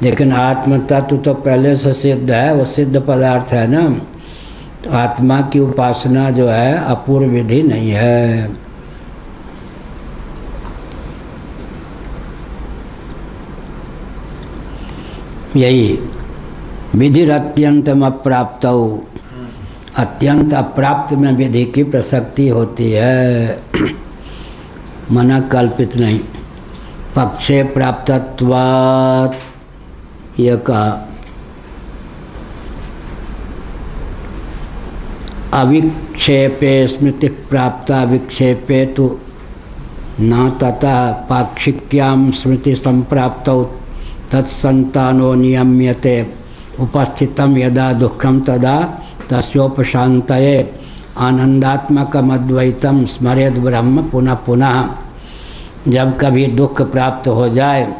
लेकिन आत्म तत्व तो पहले से सिद्ध है, वो सिद्ध पदार्थ है ना। तो आत्मा की उपासना जो है अपूर्व विधि नहीं है। यही विधि अत्यंतम अप्राप्त, अत्यंत अप्राप्त में विधि की प्रसक्ति होती है, मना कल्पित नहीं। पक्षे प्राप्तत्वात् यह कहा। अविक्षेपे स्मृति प्राप्ता विक्षेपे तो न तथा पाक्षिक्याम स्मृति संप्राप्तौ तत्संतानो नियम्यते उपस्थितम यदा दुःखम तदा तस्योपशान्तये आनंदात्मकमद्वैतम स्मरेद ब्रह्म पुनः पुनः। जब कभी दुख प्राप्त हो जाए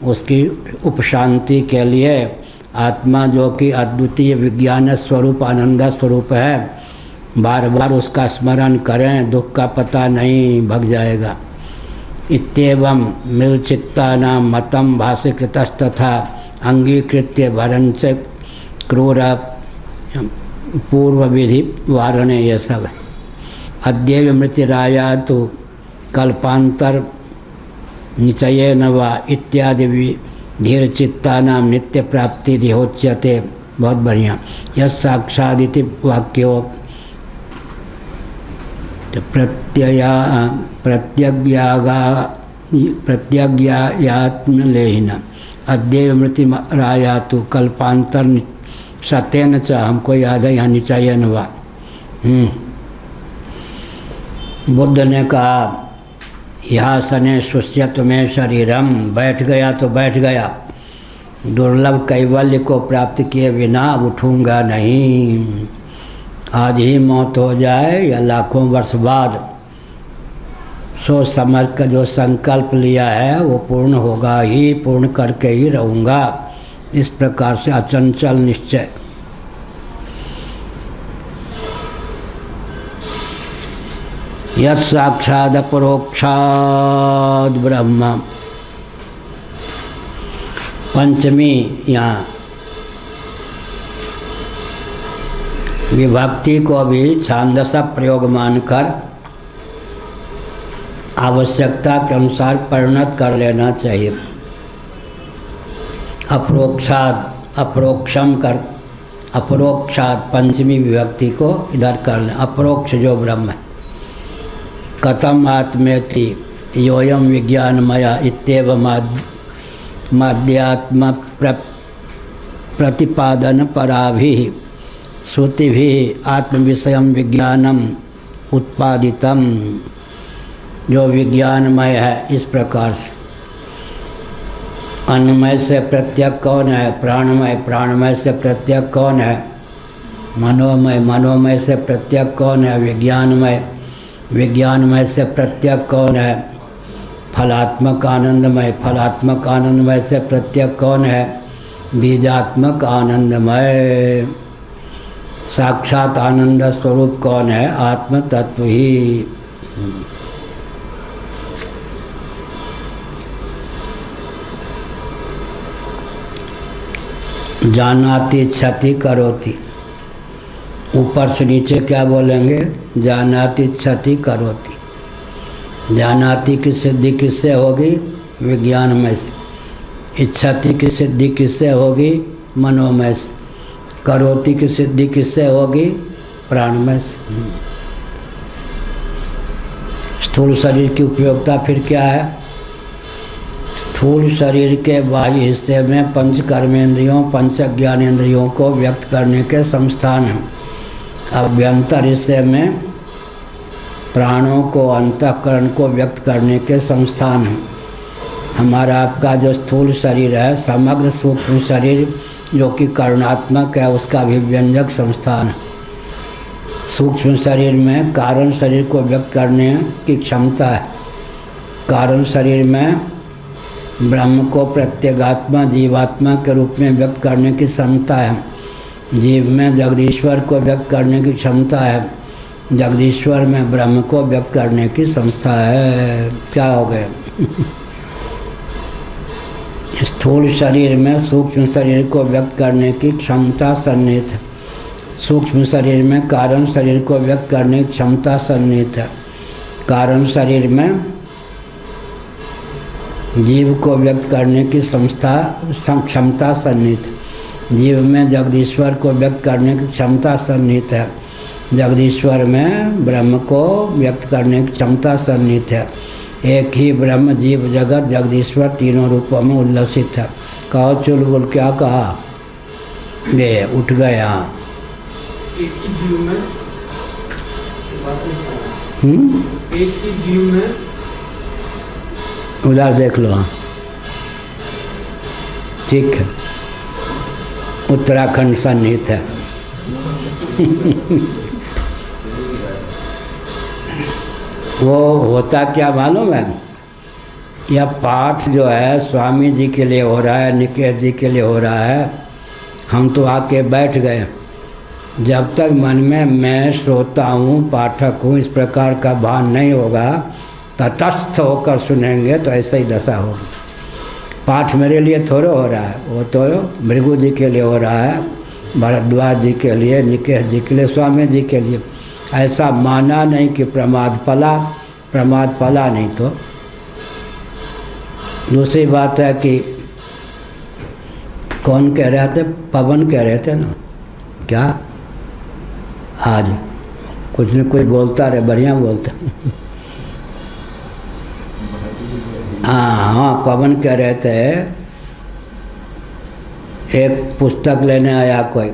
उसकी उपशांति के लिए आत्मा जो कि अद्वितीय विज्ञान स्वरूप आनंद स्वरूप है, बार बार उसका स्मरण करें, दुख का पता नहीं भग जाएगा। इत्येवं मिलचित्तानां मतम भाष्यकृतस्तथा अंगीकृत्य भरंच क्रूर पूर्व विधि वारणे ये सब है। अद्यैव मृतिराया तो कल्पांतर निचयेन वा इत्यादि धीरचित्तानां नित्य प्राप्ति रिहोच्यते। बहुत बढ़िया। यह साक्षादिति वाक्यो प्रत्यज्ञात्मलेहिन अद्यैव मृतिराया तो कल्पांतर सत्यन च, हमको याद है यहाँ निचयन वा। बुद्ध ने कहा यहाँ सने सुष्यत में शरीरम, बैठ गया तो बैठ गया, दुर्लभ कैवल्य को प्राप्त किए बिना उठूंगा नहीं। आज ही मौत हो जाए या लाखों वर्ष बाद, सोच समझ कर जो संकल्प लिया है वो पूर्ण होगा ही, पूर्ण करके ही रहूँगा। इस प्रकार से अचंचल निश्चय। यत् साक्षाद अपरोक्षाद ब्रह्म। पंचमी यहाँ विभक्ति को भी छांदस प्रयोग मानकर आवश्यकता के अनुसार परिणत कर लेना चाहिए। अपरोक्षाद अपरोक्षम कर, अपरोक्षाद पंचमी विभक्ति को इधर कर लें। अपरोक्ष जो ब्रह्म है। कथम आत्मेति योयम विज्ञानमया इत्येव माध्यात्म प्रतिपादन पराभि श्रुतिभिः आत्मविषयम विज्ञानम उत्पादितम। जो विज्ञानमय है इस प्रकार से। अन्नमय से प्रत्यक कौन है? प्राणमय। प्राणमय से प्रत्यक कौन है? मनोमय। मनोमय से प्रत्यक कौन है? विज्ञानमय। विज्ञानमय से प्रत्यक कौन है? फलात्मक आनंदमय। फलात्मक आनंदमय से प्रत्यक कौन है? बीजात्मक आनंदमय। साक्षात आनंद स्वरूप कौन है? आत्म तत्व ही। जानाति क्षति करोति। ऊपर से नीचे क्या बोलेंगे? जानाति क्षति करोति। जानाति की सिद्धि किससे होगी? विज्ञानमय से। इच्छति की सिद्धि किससे होगी? मनोमय से। करोति की सिद्धि किससे होगी? प्राणमय से। स्थूल शरीर की उपयोगिता फिर क्या है? स्थूल शरीर के बाह्य हिस्से में पंच कर्मेंद्रियों पंच ज्ञानेंद्रियों को व्यक्त करने के संस्थान हैं। अभ्यंतर हिस्से में प्राणों को अंतःकरण को व्यक्त करने के संस्थान हैं। हमारा आपका जो स्थूल शरीर है, समग्र सूक्ष्म शरीर जो कि करुणात्मक है, उसका अभिव्यंजक संस्थान है। सूक्ष्म शरीर में कारण शरीर को व्यक्त करने की क्षमता है। कारण शरीर में ब्रह्म को प्रत्यगात्मा जीवात्मा के रूप में व्यक्त करने की क्षमता है। जीव में जगदीश्वर को व्यक्त करने की क्षमता है। जगदीश्वर में ब्रह्म को व्यक्त करने की क्षमता है। क्या हो गए? स्थूल शरीर में सूक्ष्म शरीर को व्यक्त करने की क्षमता सन्निहित है। सूक्ष्म शरीर में कारण शरीर को व्यक्त करने की क्षमता सन्निहित है। कारण शरीर में जीव को व्यक्त करने की क्षमता सन्निहित, जीव में जगदीश्वर को व्यक्त करने की क्षमता सन्निहित है, जगदीश्वर में ब्रह्म को व्यक्त करने की क्षमता सन्निहित है। एक ही ब्रह्म जीव जगत जगदीश्वर तीनों रूपों में उल्लसित है। कहो चुलबुल क्या कहा? ये उठ गए। यहाँ एक ही जीव में एक ही जीव में उधर देख लो। ठीक है, उत्तराखंड सन्निहित है। वो होता क्या मालूम है? यह पाठ जो है स्वामी जी के लिए हो रहा है, निकेश जी के लिए हो रहा है। हम तो आके बैठ गए। जब तक मन में मैं श्रोता हूँ, पाठक हूँ, इस प्रकार का भान नहीं होगा, तटस्थ होकर सुनेंगे तो ऐसा ही दशा होगी। पाठ मेरे लिए थोड़ा हो रहा है, वो तो भृगु जी के लिए हो रहा है, भरद्वाज जी के लिए, निकेश जी के लिए, स्वामी जी के लिए। ऐसा माना नहीं कि प्रमाद पला नहीं। तो दूसरी बात है कि कौन कह रहे थे? पवन कह रहे थे ना, क्या आज कुछ न कुछ बोलता रहे, बढ़िया बोलता। हाँ, पवन कह रहे थे एक पुस्तक लेने आया कोई,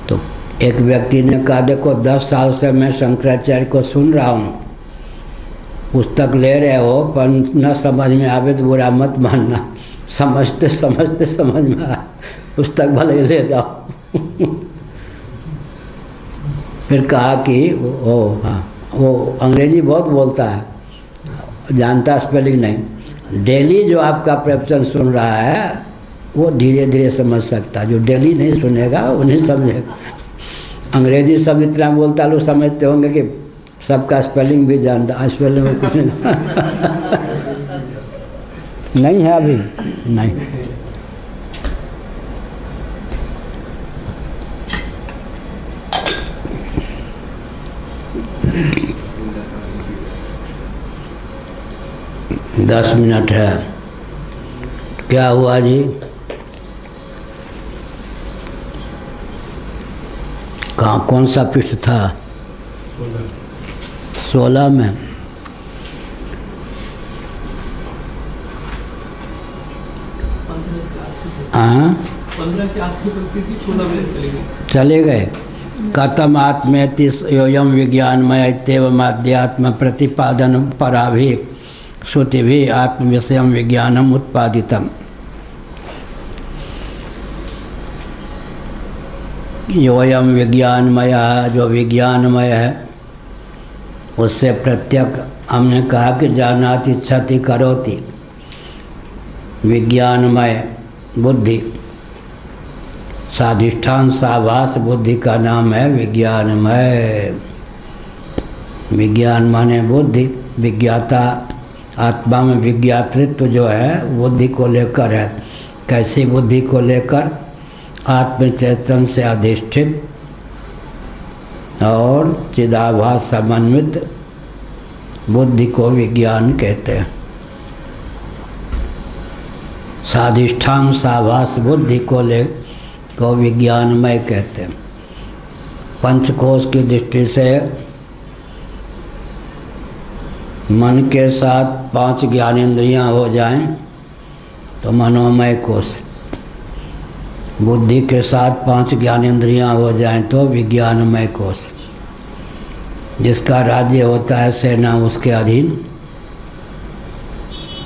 तो एक व्यक्ति ने कहा देखो 10 साल से मैं शंकराचार्य को सुन रहा हूँ, पुस्तक ले रहे हो पर न समझ में आवे तो बुरा मत मानना, समझते समझते समझ में आ, पुस्तक भले ले जाओ। फिर कहा कि वो अंग्रेजी बहुत बोलता है, जानता स्पेलिंग नहीं। डेली जो आपका प्रवचन सुन रहा है वो धीरे धीरे समझ सकता, जो डेली नहीं सुनेगा वो नहीं समझेगा। अंग्रेजी सब इतना बोलता, लोग समझते होंगे कि सबका स्पेलिंग भी जानता, स्पेलिंग में कुछ नहीं है अभी नहीं। दस मिनट है। क्या हुआ जी? कहाँ, कौन सा पृष्ठ था? 16 में। हाँ, 15 की आखिरी पंक्ति थी, 16 में चले गए। कथम आत्मेति योयम विज्ञानमय इत्येवम् आध्यात्म प्रतिपादन पराभि श्रुतिभि आत्म विषयम विज्ञानम उत्पादितम। योयम विज्ञानमय, जो विज्ञानमय है उससे प्रत्यक हमने कहा कि जानाति इच्छति करोति। विज्ञानमय बुद्धि, साधिष्ठान साभास बुद्धि का नाम है विज्ञानमय। विज्ञान माने बुद्धि, विज्ञाता, आत्मा में विज्ञातृत्व जो है बुद्धि को लेकर है। कैसी बुद्धि को लेकर? आत्म चेतन से अधिष्ठित और चिदाभास समन्वित बुद्धि को विज्ञान कहते हैं। साधिष्ठान साभास बुद्धि को विज्ञानमय कहते हैं। पंचकोश की दृष्टि से मन के साथ 5 ज्ञानेंद्रियां हो जाएं तो मनोमय कोश, बुद्धि के साथ 5 ज्ञानेंद्रियां हो जाएं तो विज्ञानमय कोश। जिसका राज्य होता है सेना, उसके अधीन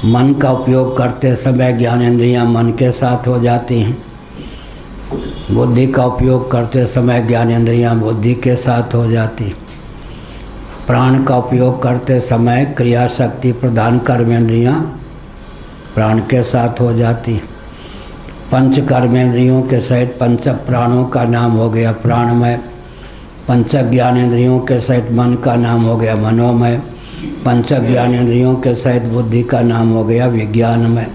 मन का उपयोग करते समय ज्ञानेंद्रियां मन के साथ हो जाती हैं। बुद्धि का उपयोग करते समय ज्ञानेंद्रियां बुद्धि के साथ हो जाती। प्राण का उपयोग करते समय क्रिया शक्ति प्रधान कर्मेंद्रियां प्राण के साथ हो जाती। पंच कर्मेंद्रियों के सहित पंच प्राणों का नाम हो गया प्राणमय। पंच ज्ञानेंद्रियों के सहित मन का नाम हो गया मनोमय। पंच ज्ञानेंद्रियों के सहित बुद्धि का नाम हो गया विज्ञानमय।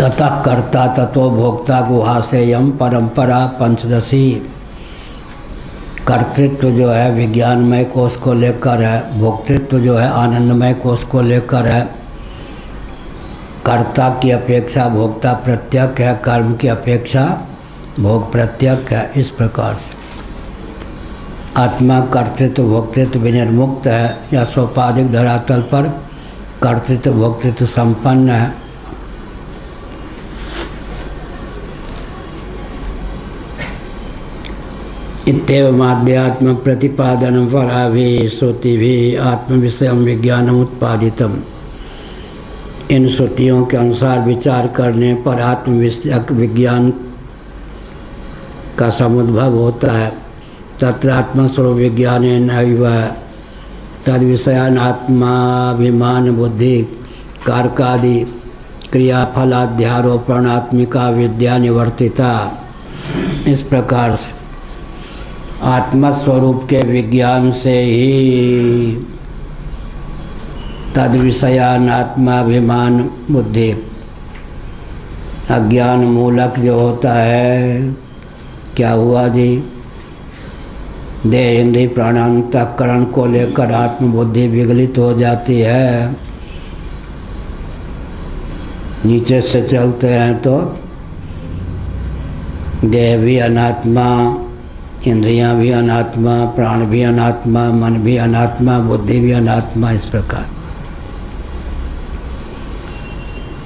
ततः कर्ता ततो भोक्ता गुहासेयम परंपरा पंचदशी। कर्तृत्व जो है विज्ञानमय कोष को लेकर है, भोक्तृत्व जो है आनंदमय कोष को लेकर है। कर्ता की अपेक्षा भोक्ता प्रत्यक है, कर्म की अपेक्षा भोग प्रत्यक है। इस प्रकार से आत्मा कर्तृत्व भोक्तृत्व विनिर्मुक्त है या सोपाधिक धरातल पर कर्तृत्व भोक्तृत्व संपन्न है। इत्येवम् आध्यात्म प्रतिपादन पराभि श्रुतिभि आत्म विषय विज्ञानम उत्पादितम। इन श्रुतियों के अनुसार विचार करने पर आत्म विषयक विज्ञान का समुद्भव होता है। तत्र आत्मस्वरूप विज्ञान नैव तद विषयान आत्माभिमान बुद्धि कारकादि क्रियाफलाध्यारोपणात्मिका विद्या निवर्तिता। इस प्रकार से आत्मस्वरूप के विज्ञान से ही तद विषयान आत्माभिमान बुद्धि अज्ञान मूलक जो होता है, क्या हुआ जी, देह इंद्रिय प्राणांतकरण को लेकर आत्मबुद्धि विगलित हो जाती है। नीचे से चलते हैं तो देह भी अनात्मा, इंद्रियां भी अनात्मा, प्राण भी अनात्मा, मन भी अनात्मा, बुद्धि भी अनात्मा। इस प्रकार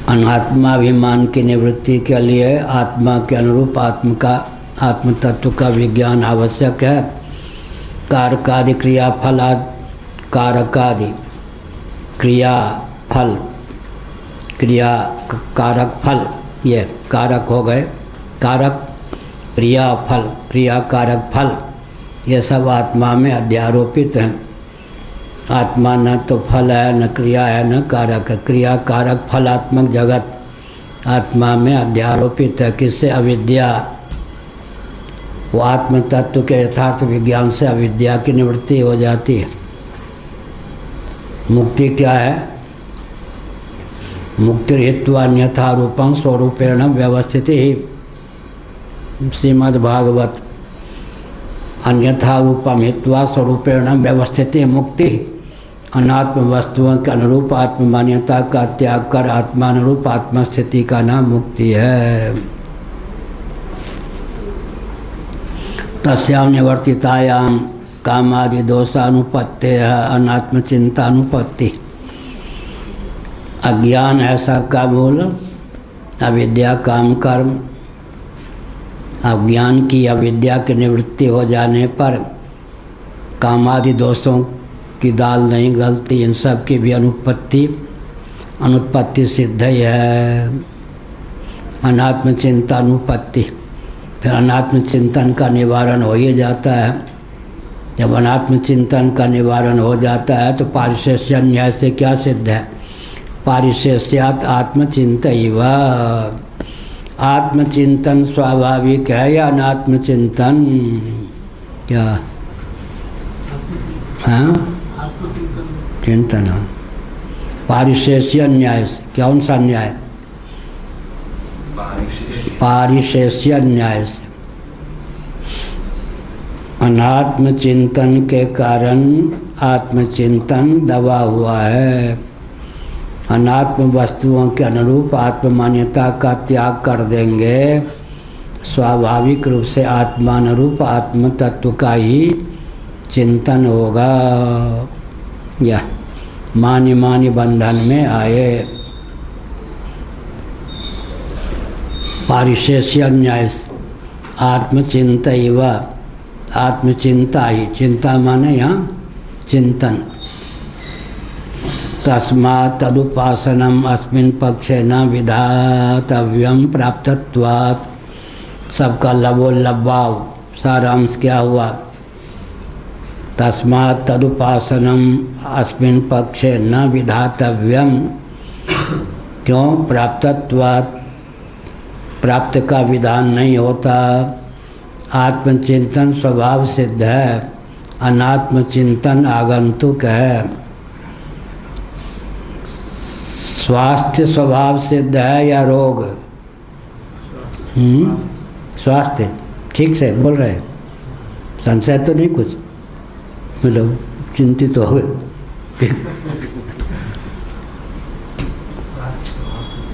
अनात्माभिमान की निवृत्ति के लिए आत्मा के अनुरूप आत्म तत्व का विज्ञान आवश्यक है। कारकादि क्रियाफल कारकादि क्रियाफल क्रिया कारक फल, ये कारक हो गए, कारक क्रिया फल क्रिया कारक फल, ये सब आत्मा में अध्यारोपित हैं। आत्मा न तो फल है, न क्रिया है, न कारक है। क्रिया कारक फलात्मक जगत आत्मा में अध्यारोपित है। किससे? अविद्या। वो आत्म तत्व के यथार्थ विज्ञान से अविद्या की निवृत्ति हो जाती है। मुक्ति क्या है? मुक्तिर्हित्वा अन्यथा रूपं स्वरूपेण व्यवस्थिति ही। श्रीमद्भागवत अन्यथा रूपम हित्वा स्वरूपेण व्यवस्थिति मुक्ति। अनात्म वस्तुओं के अनुरूप आत्म मान्यता का त्याग कर आत्मानुरूप आत्मस्थिति का नाम मुक्ति है। तस्यां निवर्तितायां कामादि दोषानुपत्ते अनात्म चिंतानुपत्ति। अज्ञान है सबका मूल, अविद्या काम कर्म। अज्ञान की अविद्या की निवृत्ति हो जाने पर कामादि दोषों की दाल नहीं गलती। इन सब की भी अनुत्पत्ति सिद्ध ही है। अनात्म चिंतानुपत्ति, फिर अनात्म चिंतन का निवारण हो ही जाता है। जब अनात्म चिंतन का निवारण हो जाता है तो पारिशेष्य न्याय से क्या सिद्ध है? पारिशेष्यात् आत्मचिंतैव। आत्मचिंतन स्वाभाविक है या अनात्म चिंतन? क्या? हाँ, चिंतन। पारिशेष्य न्याय से कौन सा न्याय? पारिशेष्य न्याय से। अनात्म चिंतन के कारण आत्मचिंतन दबा हुआ है। अनात्म वस्तुओं के अनुरूप आत्म मान्यता का त्याग कर देंगे, स्वाभाविक रूप से आत्मानुरूप आत्म तत्व का ही चिंतन होगा। या मान्य मान्य बंधन में आए। पारिशेष्य न्याय आत्मचिंतैव, आत्मचिंता ही। चिंता माने यहाँ चिंतन। तस्मात् तदुपासनम अस्मिन् पक्षे न विधातव्यम प्राप्तत्वात्। सबका लबो लब्बाव सारांश क्या हुआ? तस्मात् तदुपासनम अस्मिन् पक्षे न विधातव्यम। क्यों? प्राप्तत्वात्, प्राप्त का विधान नहीं होता। आत्मचिंतन स्वभाव सिद्ध है, अनात्म चिंतन आगंतुक है। स्वास्थ्य स्वभाव सिद्ध है या रोग? स्वास्थ्य, ठीक से बोल रहे। संशय तो नहीं कुछ, मतलब चिंतित हो गए।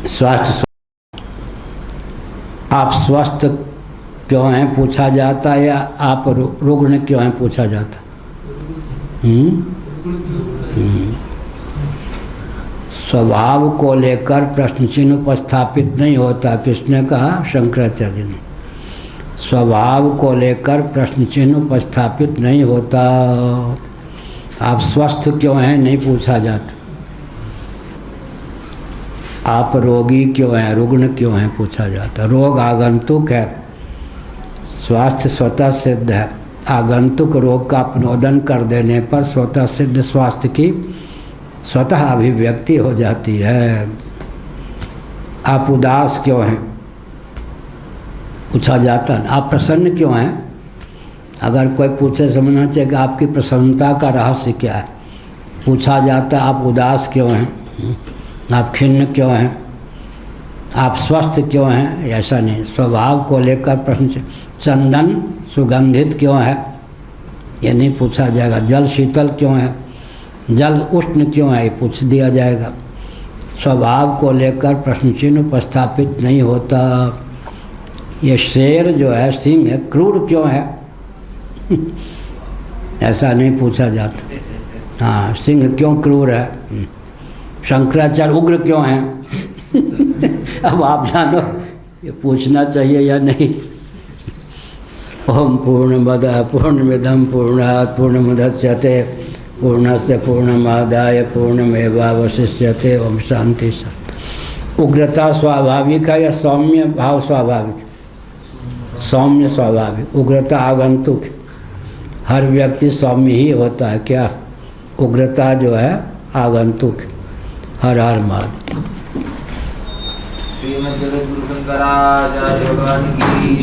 स्वास्थ्य, आप स्वस्थ क्यों हैं पूछा जाता या आप रुग्ण क्यों हैं पूछा जाता? स्वभाव को लेकर प्रश्न चिन्ह उपस्थापित नहीं होता। किसने कहा? शंकराचार्य ने। स्वभाव को लेकर प्रश्न चिन्ह उपस्थापित नहीं होता। आप स्वस्थ क्यों हैं नहीं पूछा जाता। आप रोगी क्यों हैं, रुग्ण क्यों हैं पूछा जाता। रोग आगंतुक है, स्वास्थ्य स्वतः सिद्ध है। आगंतुक रोग का अपनोदन कर देने पर स्वतः सिद्ध स्वास्थ्य की स्वतः अभिव्यक्ति हो जाती है। आप उदास क्यों हैं पूछा जाता है। आप प्रसन्न क्यों हैं, अगर कोई पूछे समझना चाहिए कि आपकी प्रसन्नता का रहस्य क्या है पूछा जाता है। आप उदास क्यों हैं, आप खिन्न क्यों हैं, आप स्वस्थ क्यों हैं, ऐसा नहीं। स्वभाव को लेकर प्रश्न, चंदन सुगंधित क्यों है ये नहीं पूछा जाएगा। जल शीतल क्यों है, जल उष्ण क्यों है ये पूछ दिया जाएगा। स्वभाव को लेकर प्रश्न चिन्ह उपस्थापित नहीं होता। ये शेर जो है, सिंह है, क्रूर क्यों है ऐसा नहीं पूछा जाता। हाँ, सिंह क्यों क्रूर है। शंकराचार्य उग्र क्यों हैं अब आप जानो ये पूछना चाहिए या नहीं। ओम पूर्णमद पूर्णमिदं पूर्णात् पूर्णमुदच्यते पूर्णस्य पूर्णमादाय पूर्णमेवावशिष्यते। ओम शांति शांति। उग्रता स्वाभाविक है या सौम्य भाव स्वाभाविक? सौम्य स्वाभाविक। उग्रता आगंतुक। हर व्यक्ति सौम्य ही होता है क्या? उग्रता जो है आगंतुक। हर हर महादेव। श्रीमद् जगद्गुरु शंकराचार्य भगवान की